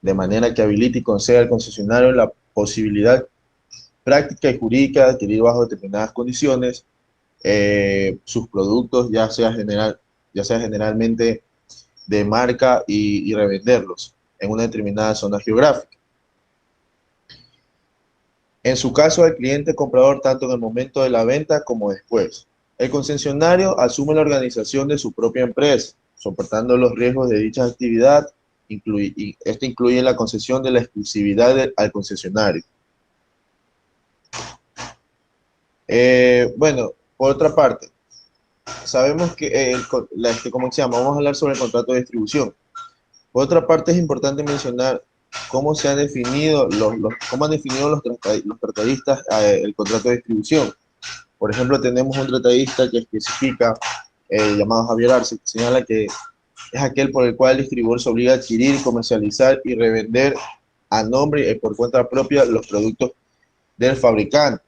[SPEAKER 19] de manera que habilite y conceda al concesionario la posibilidad práctica y jurídica de adquirir bajo determinadas condiciones sus productos, ya sea generalmente de marca y revenderlos en una determinada zona geográfica. En su caso, el cliente comprador tanto en el momento de la venta como después. El concesionario asume la organización de su propia empresa, soportando los riesgos de dicha actividad. Esto incluye la concesión de la exclusividad al concesionario. Bueno, por otra parte, sabemos que, ¿cómo se llama? Vamos a hablar sobre el contrato de distribución. Por otra parte, es importante mencionar cómo se han definido cómo han definido los tratadistas el contrato de distribución. Por ejemplo, tenemos un tratadista que especifica, llamado Javier Arce, que señala que es aquel por el cual el distribuidor se obliga a adquirir, comercializar y revender a nombre y por cuenta propia los productos del fabricante,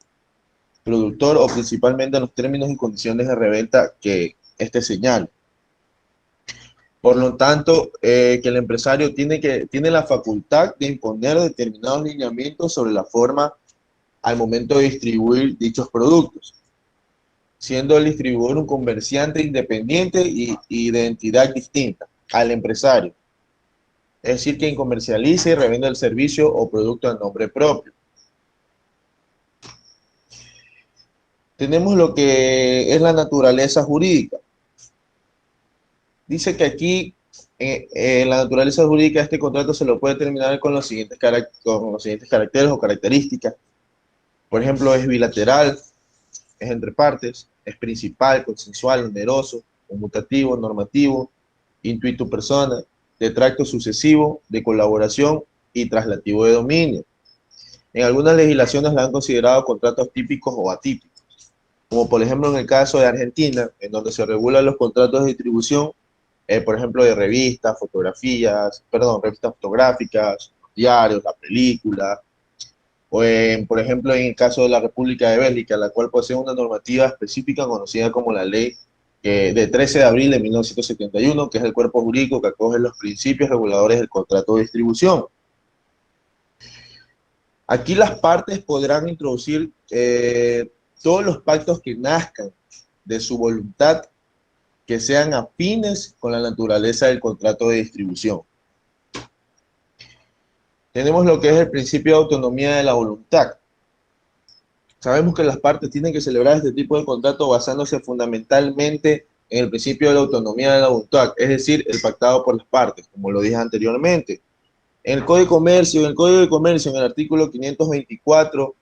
[SPEAKER 19] productor o principalmente en los términos y condiciones de reventa que este señala. Por lo tanto, que el empresario tiene la facultad de imponer determinados lineamientos sobre la forma al momento de distribuir dichos productos, siendo el distribuidor un comerciante independiente y de entidad distinta al empresario. Es decir, quien comercializa y revende el servicio o producto a nombre propio. Tenemos lo que es la naturaleza jurídica. Dice que aquí, en la naturaleza jurídica de este contrato se lo puede determinar con los siguientes caracteres o características. Por ejemplo, es bilateral, es entre partes, es principal, consensual, oneroso, conmutativo, normativo, intuito persona, de tracto sucesivo, de colaboración y traslativo de dominio. En algunas legislaciones la han considerado contratos típicos o atípicos, como por ejemplo en el caso de Argentina, en donde se regulan los contratos de distribución, por ejemplo, de revistas fotográficas, diarios, la película, o por ejemplo en el caso de la República de Bélgica, la cual posee una normativa específica conocida como la Ley de 13 de abril de 1971, que es el cuerpo jurídico que acoge los principios reguladores del contrato de distribución. Aquí las partes podrán introducir todos los pactos que nazcan de su voluntad, que sean afines con la naturaleza del contrato de distribución. Tenemos lo que es el principio de autonomía de la voluntad. Sabemos que las partes tienen que celebrar este tipo de contrato basándose fundamentalmente en el principio de la autonomía de la voluntad, es decir, el pactado por las partes, como lo dije anteriormente. En el Código de Comercio, en el artículo 524,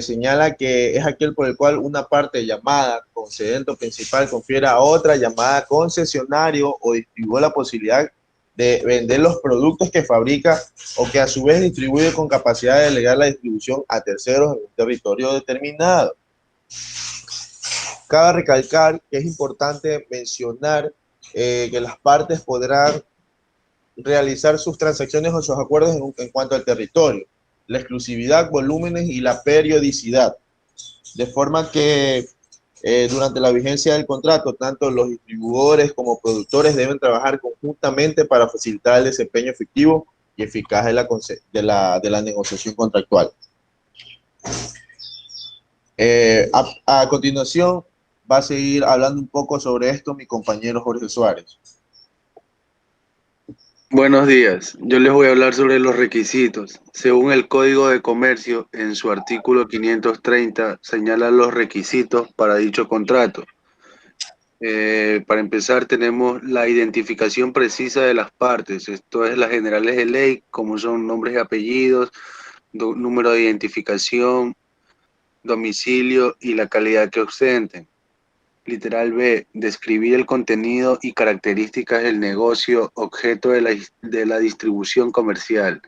[SPEAKER 19] señala que es aquel por el cual una parte llamada concedente o principal confiera a otra llamada concesionario o distribuye la posibilidad de vender los productos que fabrica o que a su vez distribuye con capacidad de delegar la distribución a terceros en un territorio determinado. Cabe recalcar que es importante mencionar que las partes podrán realizar sus transacciones o sus acuerdos en cuanto al territorio, la exclusividad, volúmenes y la periodicidad, de forma que durante la vigencia del contrato, tanto los distribuidores como productores deben trabajar conjuntamente para facilitar el desempeño efectivo y eficaz de la negociación contractual. A continuación, va a seguir hablando un poco sobre esto mi compañero Jorge Suárez.
[SPEAKER 20] Buenos días. Yo les voy a hablar sobre los requisitos. Según el Código de Comercio, en su artículo 530, señala los requisitos para dicho contrato. Para empezar, tenemos la identificación precisa de las partes. Esto es las generales de ley, como son nombres y apellidos, número de identificación, domicilio y la calidad que ostenten. Literal B, describir el contenido y características del negocio objeto de la distribución comercial.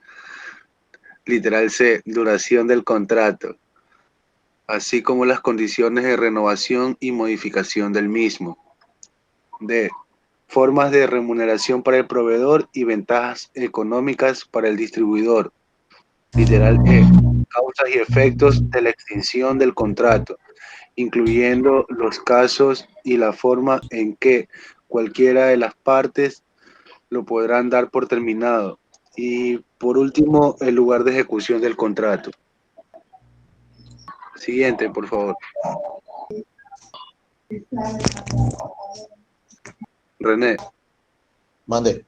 [SPEAKER 20] Literal C, duración del contrato, así como las condiciones de renovación y modificación del mismo. D, formas de remuneración para el proveedor y ventajas económicas para el distribuidor. Literal E, causas y efectos de la extinción del contrato, incluyendo los casos y la forma en que cualquiera de las partes lo podrán dar por terminado. Y por último, el lugar de ejecución del contrato. Siguiente, por favor. René.
[SPEAKER 19] Mande.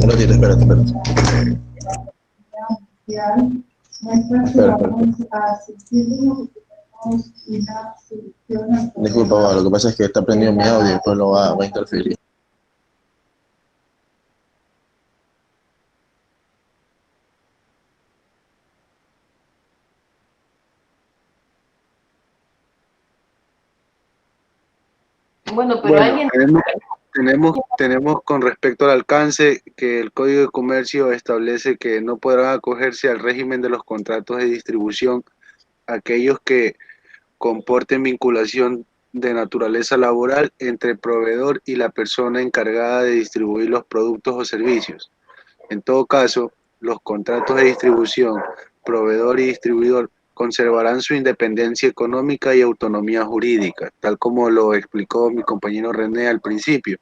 [SPEAKER 19] Espérate. Disculpa, lo que pasa es que está prendido mi audio y después lo va a interferir.
[SPEAKER 1] Bueno, pero alguien...
[SPEAKER 20] Tenemos con respecto al alcance que el Código de Comercio establece que no podrán acogerse al régimen de los contratos de distribución aquellos que comporten vinculación de naturaleza laboral entre el proveedor y la persona encargada de distribuir los productos o servicios. En todo caso, los contratos de distribución, proveedor y distribuidor conservarán su independencia económica y autonomía jurídica, tal como lo explicó mi compañero René al principio.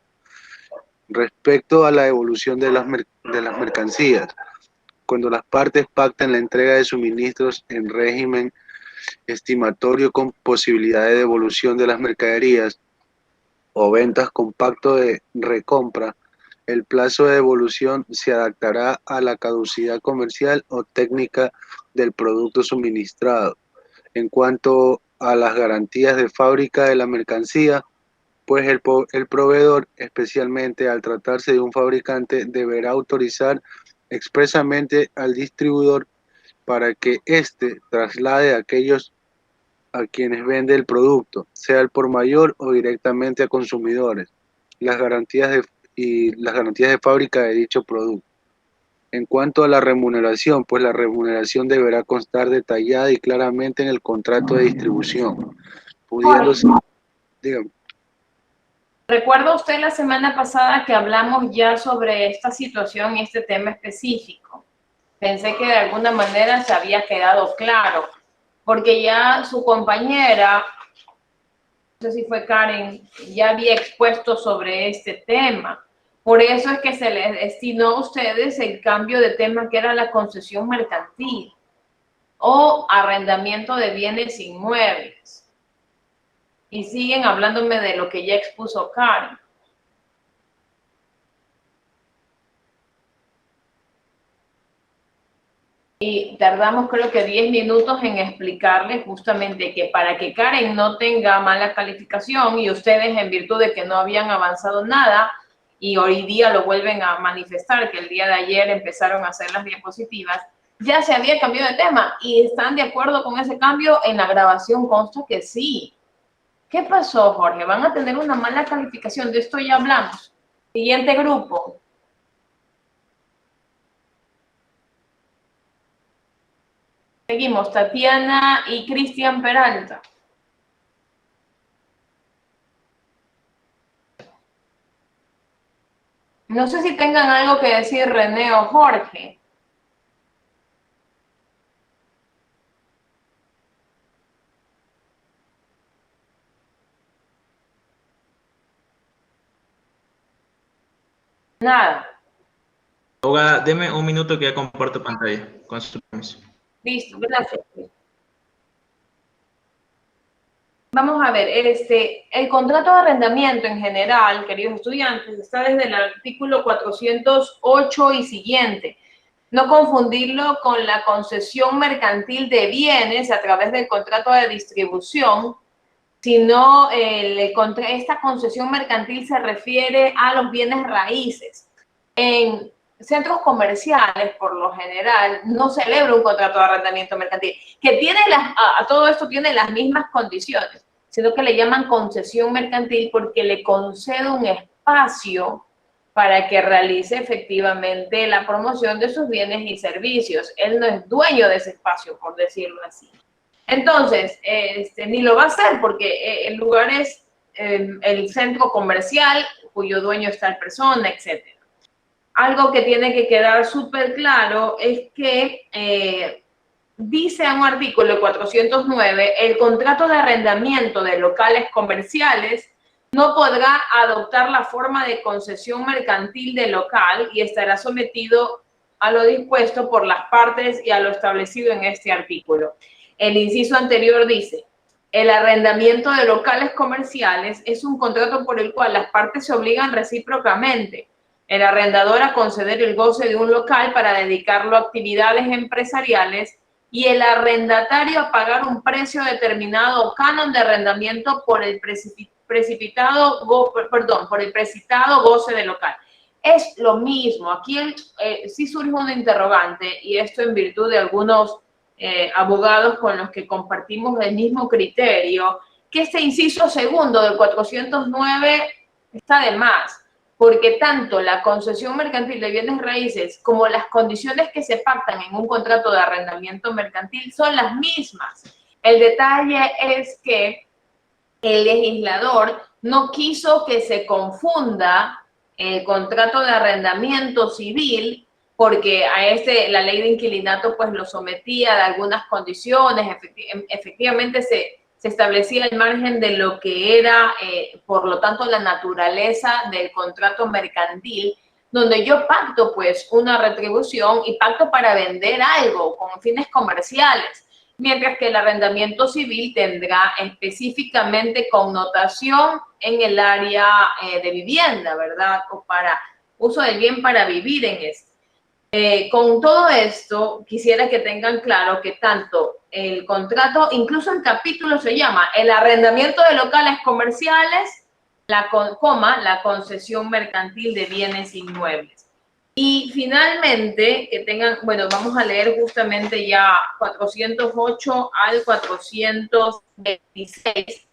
[SPEAKER 20] Respecto a la evolución de las mercancías, cuando las partes pactan la entrega de suministros en régimen estimatorio con posibilidad de devolución de las mercaderías o ventas con pacto de recompra, el plazo de devolución se adaptará a la caducidad comercial o técnica del producto suministrado. En cuanto a las garantías de fábrica de la mercancía, pues el proveedor, especialmente al tratarse de un fabricante, deberá autorizar expresamente al distribuidor para que éste traslade a aquellos a quienes vende el producto, sea al por mayor o directamente a consumidores, las garantías de fábrica de dicho producto. En cuanto a la remuneración, pues la remuneración deberá constar detallada y claramente en el contrato de distribución, pudiéndose... Dígame.
[SPEAKER 1] ¿Recuerda usted la semana pasada que hablamos ya sobre esta situación y este tema específico? Pensé que de alguna manera se había quedado claro, porque ya su compañera, no sé si fue Karen, ya había expuesto sobre este tema. Por eso es que se les destinó a ustedes el cambio de tema que era la concesión mercantil o arrendamiento de bienes inmuebles. Y siguen hablándome de lo que ya expuso Karen. Y tardamos creo que 10 minutos en explicarles justamente que para que Karen no tenga mala calificación y ustedes en virtud de que no habían avanzado nada y hoy día lo vuelven a manifestar, que el día de ayer empezaron a hacer las diapositivas, ya se había cambiado de tema y están de acuerdo con ese cambio. En la grabación consta que sí. ¿Qué pasó, Jorge? ¿Van a tener una mala calificación? De esto ya hablamos. Siguiente grupo. Seguimos, Tatiana y Cristian Peralta. No sé si tengan algo que decir René o Jorge. Nada.
[SPEAKER 8] Abogada, deme un minuto que ya comparto pantalla, con su permiso.
[SPEAKER 1] Listo, gracias. Vamos a ver, el contrato de arrendamiento en general, queridos estudiantes, está desde el artículo 408 y siguiente. No confundirlo con la concesión mercantil de bienes a través del contrato de distribución, sino esta concesión mercantil se refiere a los bienes raíces. En centros comerciales, por lo general, no celebra un contrato de arrendamiento mercantil, que tiene a todo esto tiene las mismas condiciones, sino que le llaman concesión mercantil porque le concede un espacio para que realice efectivamente la promoción de sus bienes y servicios. Él no es dueño de ese espacio, por decirlo así. Entonces, ni lo va a hacer porque el lugar es el centro comercial cuyo dueño es tal persona, etc. Algo que tiene que quedar súper claro es que dice en un artículo 409, el contrato de arrendamiento de locales comerciales no podrá adoptar la forma de concesión mercantil de local y estará sometido a lo dispuesto por las partes y a lo establecido en este artículo. El inciso anterior dice, el arrendamiento de locales comerciales es un contrato por el cual las partes se obligan recíprocamente. El arrendador a conceder el goce de un local para dedicarlo a actividades empresariales y el arrendatario a pagar un precio determinado o canon de arrendamiento por el precipitado goce del local. Es lo mismo. Aquí sí surge una interrogante, y esto en virtud de algunos abogados con los que compartimos el mismo criterio, que este inciso segundo del 409 está de más, porque tanto la concesión mercantil de bienes raíces como las condiciones que se pactan en un contrato de arrendamiento mercantil son las mismas. El detalle es que el legislador no quiso que se confunda el contrato de arrendamiento civil, porque a la ley de inquilinato pues lo sometía a algunas condiciones, efectivamente se establecía el margen de lo que era, por lo tanto, la naturaleza del contrato mercantil, donde yo pacto pues una retribución y pacto para vender algo con fines comerciales, mientras que el arrendamiento civil tendrá específicamente connotación en el área de vivienda, ¿verdad? O para uso del bien para vivir en este. Con todo esto, quisiera que tengan claro que tanto el contrato, incluso el capítulo se llama el arrendamiento de locales comerciales, la concesión mercantil de bienes inmuebles. Y finalmente, que tengan, bueno, vamos a leer justamente ya 408 al 426.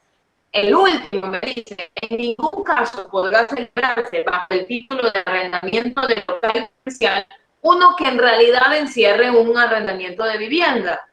[SPEAKER 1] El último me dice, en ningún caso podrá celebrarse bajo el título de arrendamiento de local comercial uno que en realidad encierre un arrendamiento de vivienda.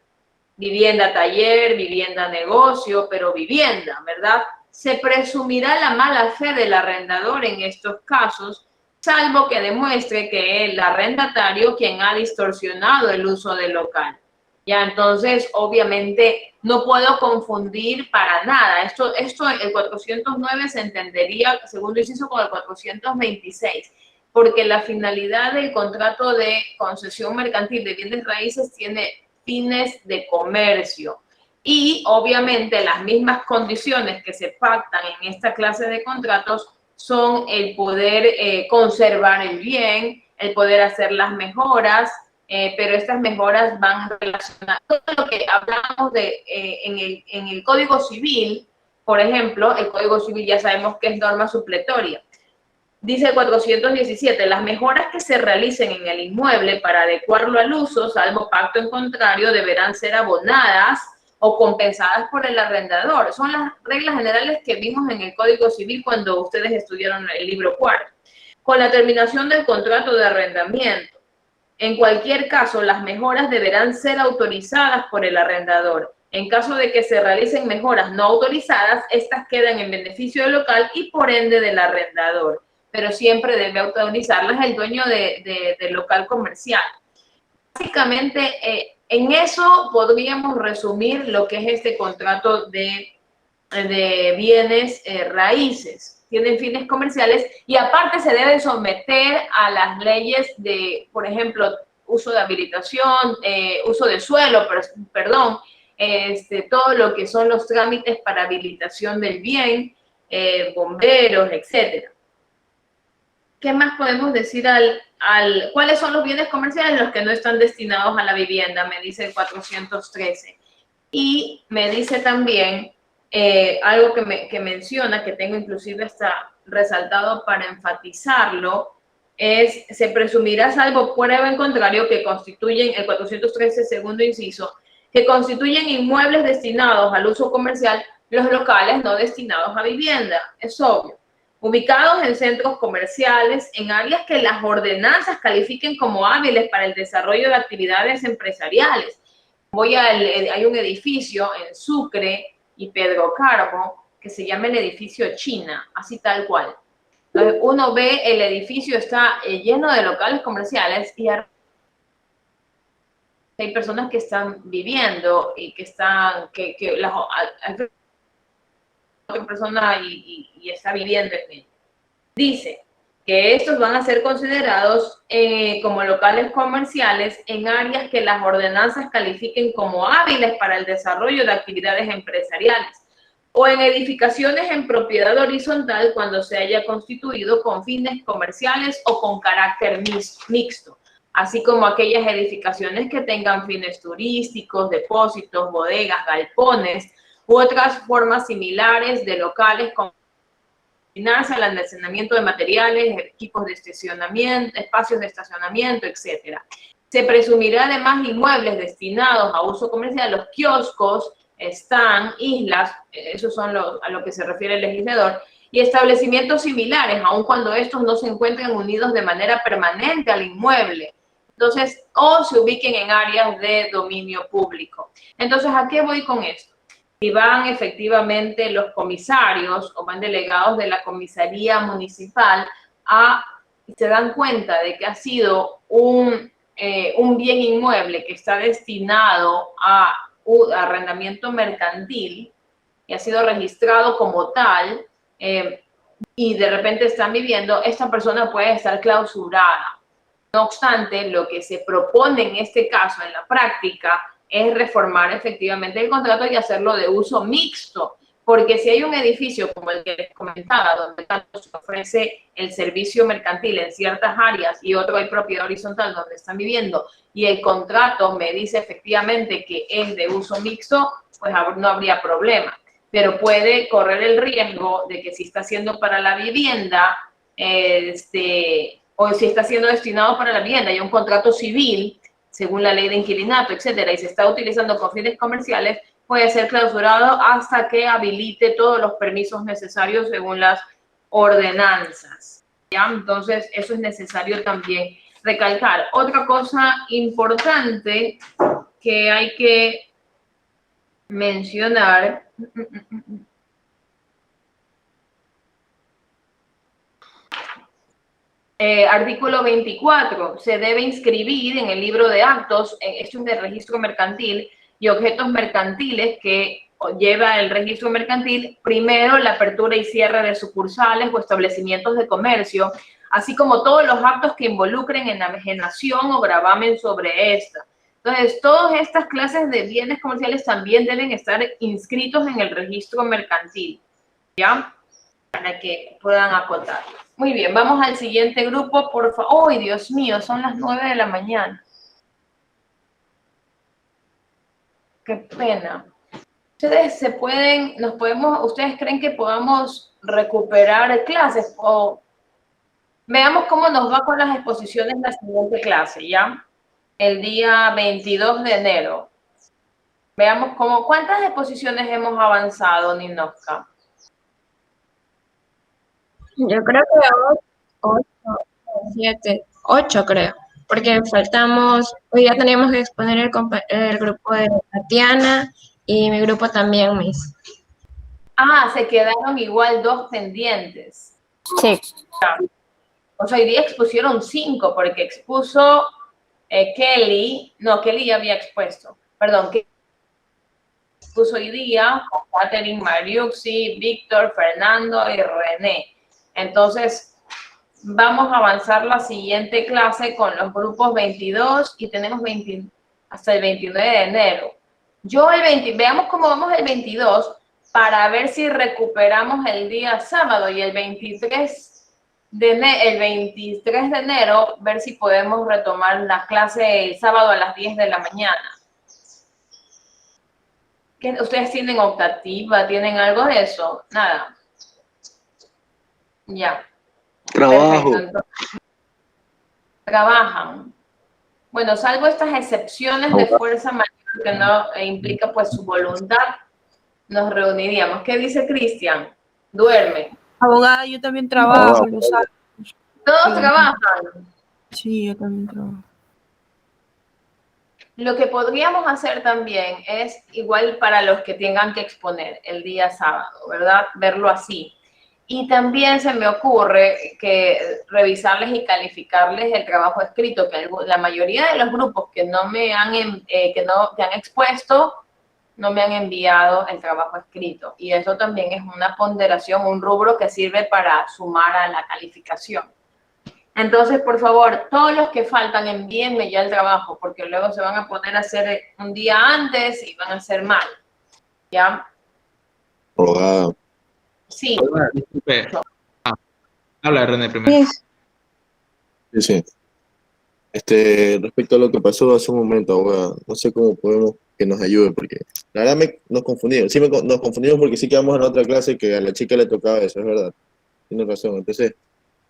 [SPEAKER 1] Vivienda taller, vivienda negocio, pero vivienda, ¿verdad? Se presumirá la mala fe del arrendador en estos casos, salvo que demuestre que el arrendatario quien ha distorsionado el uso del local. Ya, entonces, obviamente, no puedo confundir para nada. Esto el 409 se entendería, segundo inciso, con el 426. Porque la finalidad del contrato de concesión mercantil de bienes raíces tiene fines de comercio. Y obviamente las mismas condiciones que se pactan en esta clase de contratos son el poder conservar el bien, el poder hacer las mejoras, pero estas mejoras van relacionadas. Todo lo que hablamos en el Código Civil, por ejemplo, el Código Civil ya sabemos que es norma supletoria. Dice el 417, las mejoras que se realicen en el inmueble para adecuarlo al uso, salvo pacto en contrario, deberán ser abonadas o compensadas por el arrendador. Son las reglas generales que vimos en el Código Civil cuando ustedes estudiaron el libro cuarto. Con la terminación del contrato de arrendamiento, en cualquier caso, las mejoras deberán ser autorizadas por el arrendador. En caso de que se realicen mejoras no autorizadas, estas quedan en beneficio del local y por ende del arrendador. Pero siempre debe autorizarlas el dueño del local comercial. Básicamente, en eso podríamos resumir lo que es este contrato de bienes raíces. Tienen fines comerciales y aparte se debe someter a las leyes de, por ejemplo, uso de habilitación, uso de suelo, perdón, todo lo que son los trámites para habilitación del bien, bomberos, etcétera. ¿Qué más podemos decir cuáles son los bienes comerciales? Los que no están destinados a la vivienda, me dice el 413. Y me dice también algo que menciona, que tengo inclusive hasta resaltado para enfatizarlo, se presumirá salvo prueba en contrario que constituyen, el 413 segundo inciso, que constituyen inmuebles destinados al uso comercial los locales no destinados a vivienda. Es obvio. Ubicados en centros comerciales, en áreas que las ordenanzas califiquen como hábiles para el desarrollo de actividades empresariales. Hay un edificio en Sucre y Pedro Carbo que se llama el edificio China, así tal cual. Entonces uno ve el edificio está lleno de locales comerciales y hay personas que están viviendo y que están, otra persona y está viviendo en él. Dice que estos van a ser considerados como locales comerciales en áreas que las ordenanzas califiquen como hábiles para el desarrollo de actividades empresariales o en edificaciones en propiedad horizontal cuando se haya constituido con fines comerciales o con carácter mixto, así como aquellas edificaciones que tengan fines turísticos, depósitos, bodegas, galpones u otras formas similares de locales con destinarse al almacenamiento de materiales, equipos de estacionamiento, espacios de estacionamiento, etc. Se presumirá además inmuebles destinados a uso comercial, los kioscos, están, islas, esos son a lo que se refiere el legislador, y establecimientos similares, aun cuando estos no se encuentren unidos de manera permanente al inmueble. Entonces, o se ubiquen en áreas de dominio público. Entonces, ¿a qué voy con esto? Si van efectivamente los comisarios o van delegados de la comisaría municipal y se dan cuenta de que ha sido un bien inmueble que está destinado a arrendamiento mercantil y ha sido registrado como tal y de repente están viviendo, esta persona puede estar clausurada. No obstante, lo que se propone en este caso, en la práctica, es reformar efectivamente el contrato y hacerlo de uso mixto, porque si hay un edificio como el que les comentaba, donde tanto se ofrece el servicio mercantil en ciertas áreas y otro hay propiedad horizontal donde están viviendo y el contrato me dice efectivamente que es de uso mixto, pues no habría problema. Pero puede correr el riesgo de que si está siendo para la vivienda, o si está siendo destinado para la vivienda y un contrato civil, según la ley de inquilinato, etcétera, y se está utilizando con fines comerciales, puede ser clausurado hasta que habilite todos los permisos necesarios según las ordenanzas. ¿Ya? Entonces, eso es necesario también recalcar. Otra cosa importante que hay que mencionar artículo 24, se debe inscribir en el libro de actos, esto es de registro mercantil y objetos mercantiles que lleva el registro mercantil, primero la apertura y cierre de sucursales o establecimientos de comercio, así como todos los actos que involucren enajenación o gravamen sobre esta. Entonces, todas estas clases de bienes comerciales también deben estar inscritos en el registro mercantil, ¿ya? Para que puedan acotar. Muy bien, vamos al siguiente grupo, por favor. ¡Ay, Dios mío! Son las 9 de la mañana. ¡Qué pena! Ustedes ustedes creen que podamos recuperar clases o veamos cómo nos va con las exposiciones en la siguiente clase, ¿ya? El día 22 de enero. Veamos cuántas exposiciones hemos avanzado, Ninoska.
[SPEAKER 7] Yo creo que 8, 7, 8 creo, porque faltamos, hoy ya teníamos que exponer el grupo de Tatiana y mi grupo también, Miss.
[SPEAKER 1] Ah, se quedaron igual 2 pendientes.
[SPEAKER 5] Sí.
[SPEAKER 1] O sea, hoy día expusieron 5 porque expuso Kelly ya había expuesto, perdón, que expuso hoy día con Catherine, Mariuxi, Víctor, Fernando y René. Entonces, vamos a avanzar la siguiente clase con los grupos 22 y tenemos hasta el 29 de enero. Yo el 20, veamos cómo vamos el 22 para ver si recuperamos el día sábado y el 23 de enero ver si podemos retomar la clase el sábado a las 10 de la mañana. ¿Ustedes tienen optativa? ¿Tienen algo de eso? Nada. Ya.
[SPEAKER 20] Trabajo.
[SPEAKER 1] Perfecto, entonces, trabajan. Bueno, salvo estas excepciones de fuerza mayor que no implica pues su voluntad, nos reuniríamos. ¿Qué dice Cristian? Duerme.
[SPEAKER 21] Abogada, yo también trabajo, lo sabes.
[SPEAKER 1] ¿Todos trabajan?
[SPEAKER 21] Sí, yo también trabajo.
[SPEAKER 1] Lo que podríamos hacer también es igual para los que tengan que exponer el día sábado, ¿verdad? Verlo así. Y también se me ocurre que revisarles y calificarles el trabajo escrito, que la mayoría de los grupos que no me han, que han expuesto, no me han enviado el trabajo escrito. Y eso también es una ponderación, un rubro que sirve para sumar a la calificación. Entonces, por favor, todos los que faltan, envíenme ya el trabajo, porque luego se van a poner a hacer un día antes y van a hacer mal. ¿Ya?
[SPEAKER 19] Abogado.
[SPEAKER 1] Sí.
[SPEAKER 8] Disculpe. Habla, René, primero.
[SPEAKER 19] Sí. Respecto a lo que pasó hace un momento, abogado, no sé cómo podemos que nos ayude, porque la verdad nos confundimos. Sí, nos confundimos porque sí quedamos en la otra clase que a la chica le tocaba eso, es verdad. Tiene razón. Entonces,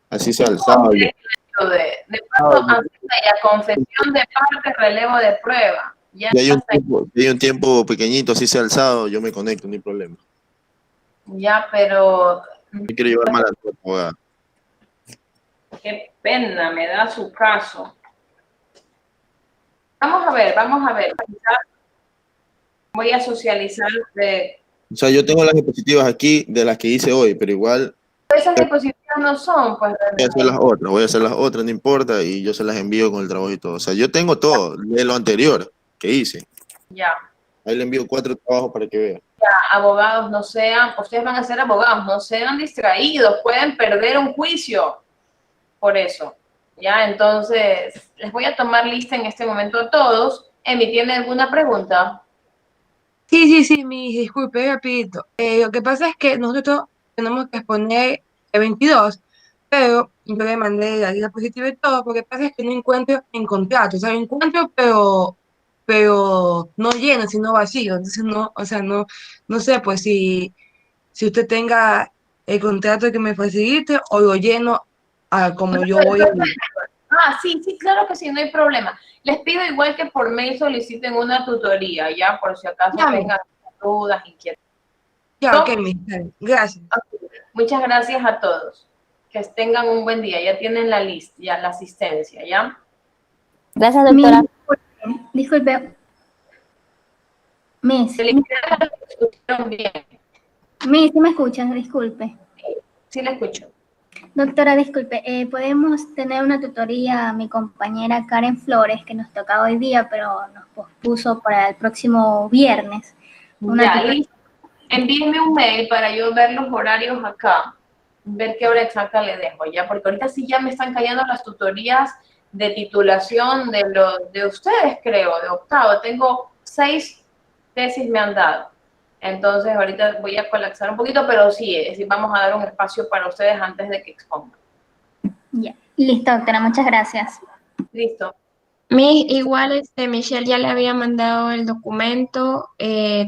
[SPEAKER 19] así se alzaba.
[SPEAKER 1] De paso, ya confesión de parte, relevo de prueba. Ya
[SPEAKER 19] Y hay un tiempo pequeñito, así se ha alzado, yo me conecto, no hay problema.
[SPEAKER 1] Ya, pero
[SPEAKER 19] Yo quiero llevar mal a la abogada.
[SPEAKER 1] qué pena me da su caso. Vamos a ver. Voy a socializar de...
[SPEAKER 19] O sea, yo tengo las diapositivas aquí de las que hice hoy, pero igual
[SPEAKER 1] Esas diapositivas no son, pues...
[SPEAKER 19] voy a hacer las otras, no importa, y yo se las envío con el trabajo y todo. O sea, yo tengo todo de lo anterior que hice.
[SPEAKER 1] Ya.
[SPEAKER 19] Ahí le envío 4 trabajos para que vea.
[SPEAKER 1] Ya, abogados, no sean... Ustedes van a ser abogados, no sean distraídos, pueden perder un juicio por eso. Ya, entonces, les voy a tomar lista en este momento a todos. Emi, ¿tiene alguna pregunta?
[SPEAKER 22] Sí, disculpe, rapidito. Lo que pasa es que nosotros tenemos que exponer el 22, pero yo le mandé la diapositiva y todo, porque pasa es que no encuentro en contrato, o sea, encuentro, pero no lleno, sino vacío. Entonces, no sé, pues, si usted tenga el contrato que me facilite o lo lleno como yo voy.
[SPEAKER 1] Sí, claro que sí, no hay problema. Les pido igual que por mail soliciten una tutoría, ya, por si acaso tengan dudas, inquietudes.
[SPEAKER 22] Ya, ok, gracias.
[SPEAKER 1] Muchas gracias a todos. Que tengan un buen día. Ya tienen la lista, ya la asistencia, ¿ya?
[SPEAKER 5] Gracias, doctora.
[SPEAKER 15] Disculpe. Miss,
[SPEAKER 1] ¿Se le escucharon bien?
[SPEAKER 15] Miss, ¿sí me escuchan? Disculpe.
[SPEAKER 1] Sí, la escucho.
[SPEAKER 15] Doctora, disculpe, podemos tener una tutoría a mi compañera Karen Flores, que nos tocaba hoy día, pero nos pospuso para el próximo viernes.
[SPEAKER 1] Envíenme un mail para yo ver los horarios acá, ver qué hora exacta le dejo, ¿ya? Porque ahorita sí ya me están cayendo las tutorías de titulación de ustedes, creo, de octavo. Tengo 6 tesis me han dado. Entonces, ahorita voy a colapsar un poquito, pero sí, vamos a dar un espacio para ustedes antes de que expongan.
[SPEAKER 15] Ya. Listo, doctora, muchas gracias.
[SPEAKER 1] Listo.
[SPEAKER 7] Igual Michelle ya le había mandado el documento,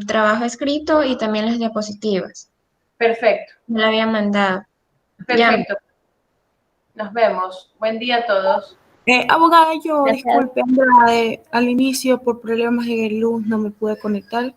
[SPEAKER 7] trabajo escrito y también las diapositivas.
[SPEAKER 1] Perfecto.
[SPEAKER 7] Me lo había mandado.
[SPEAKER 1] Perfecto. Nos vemos. Buen día a todos.
[SPEAKER 21] Abogada, disculpe, Andrade, al inicio por problemas de luz no me pude conectar.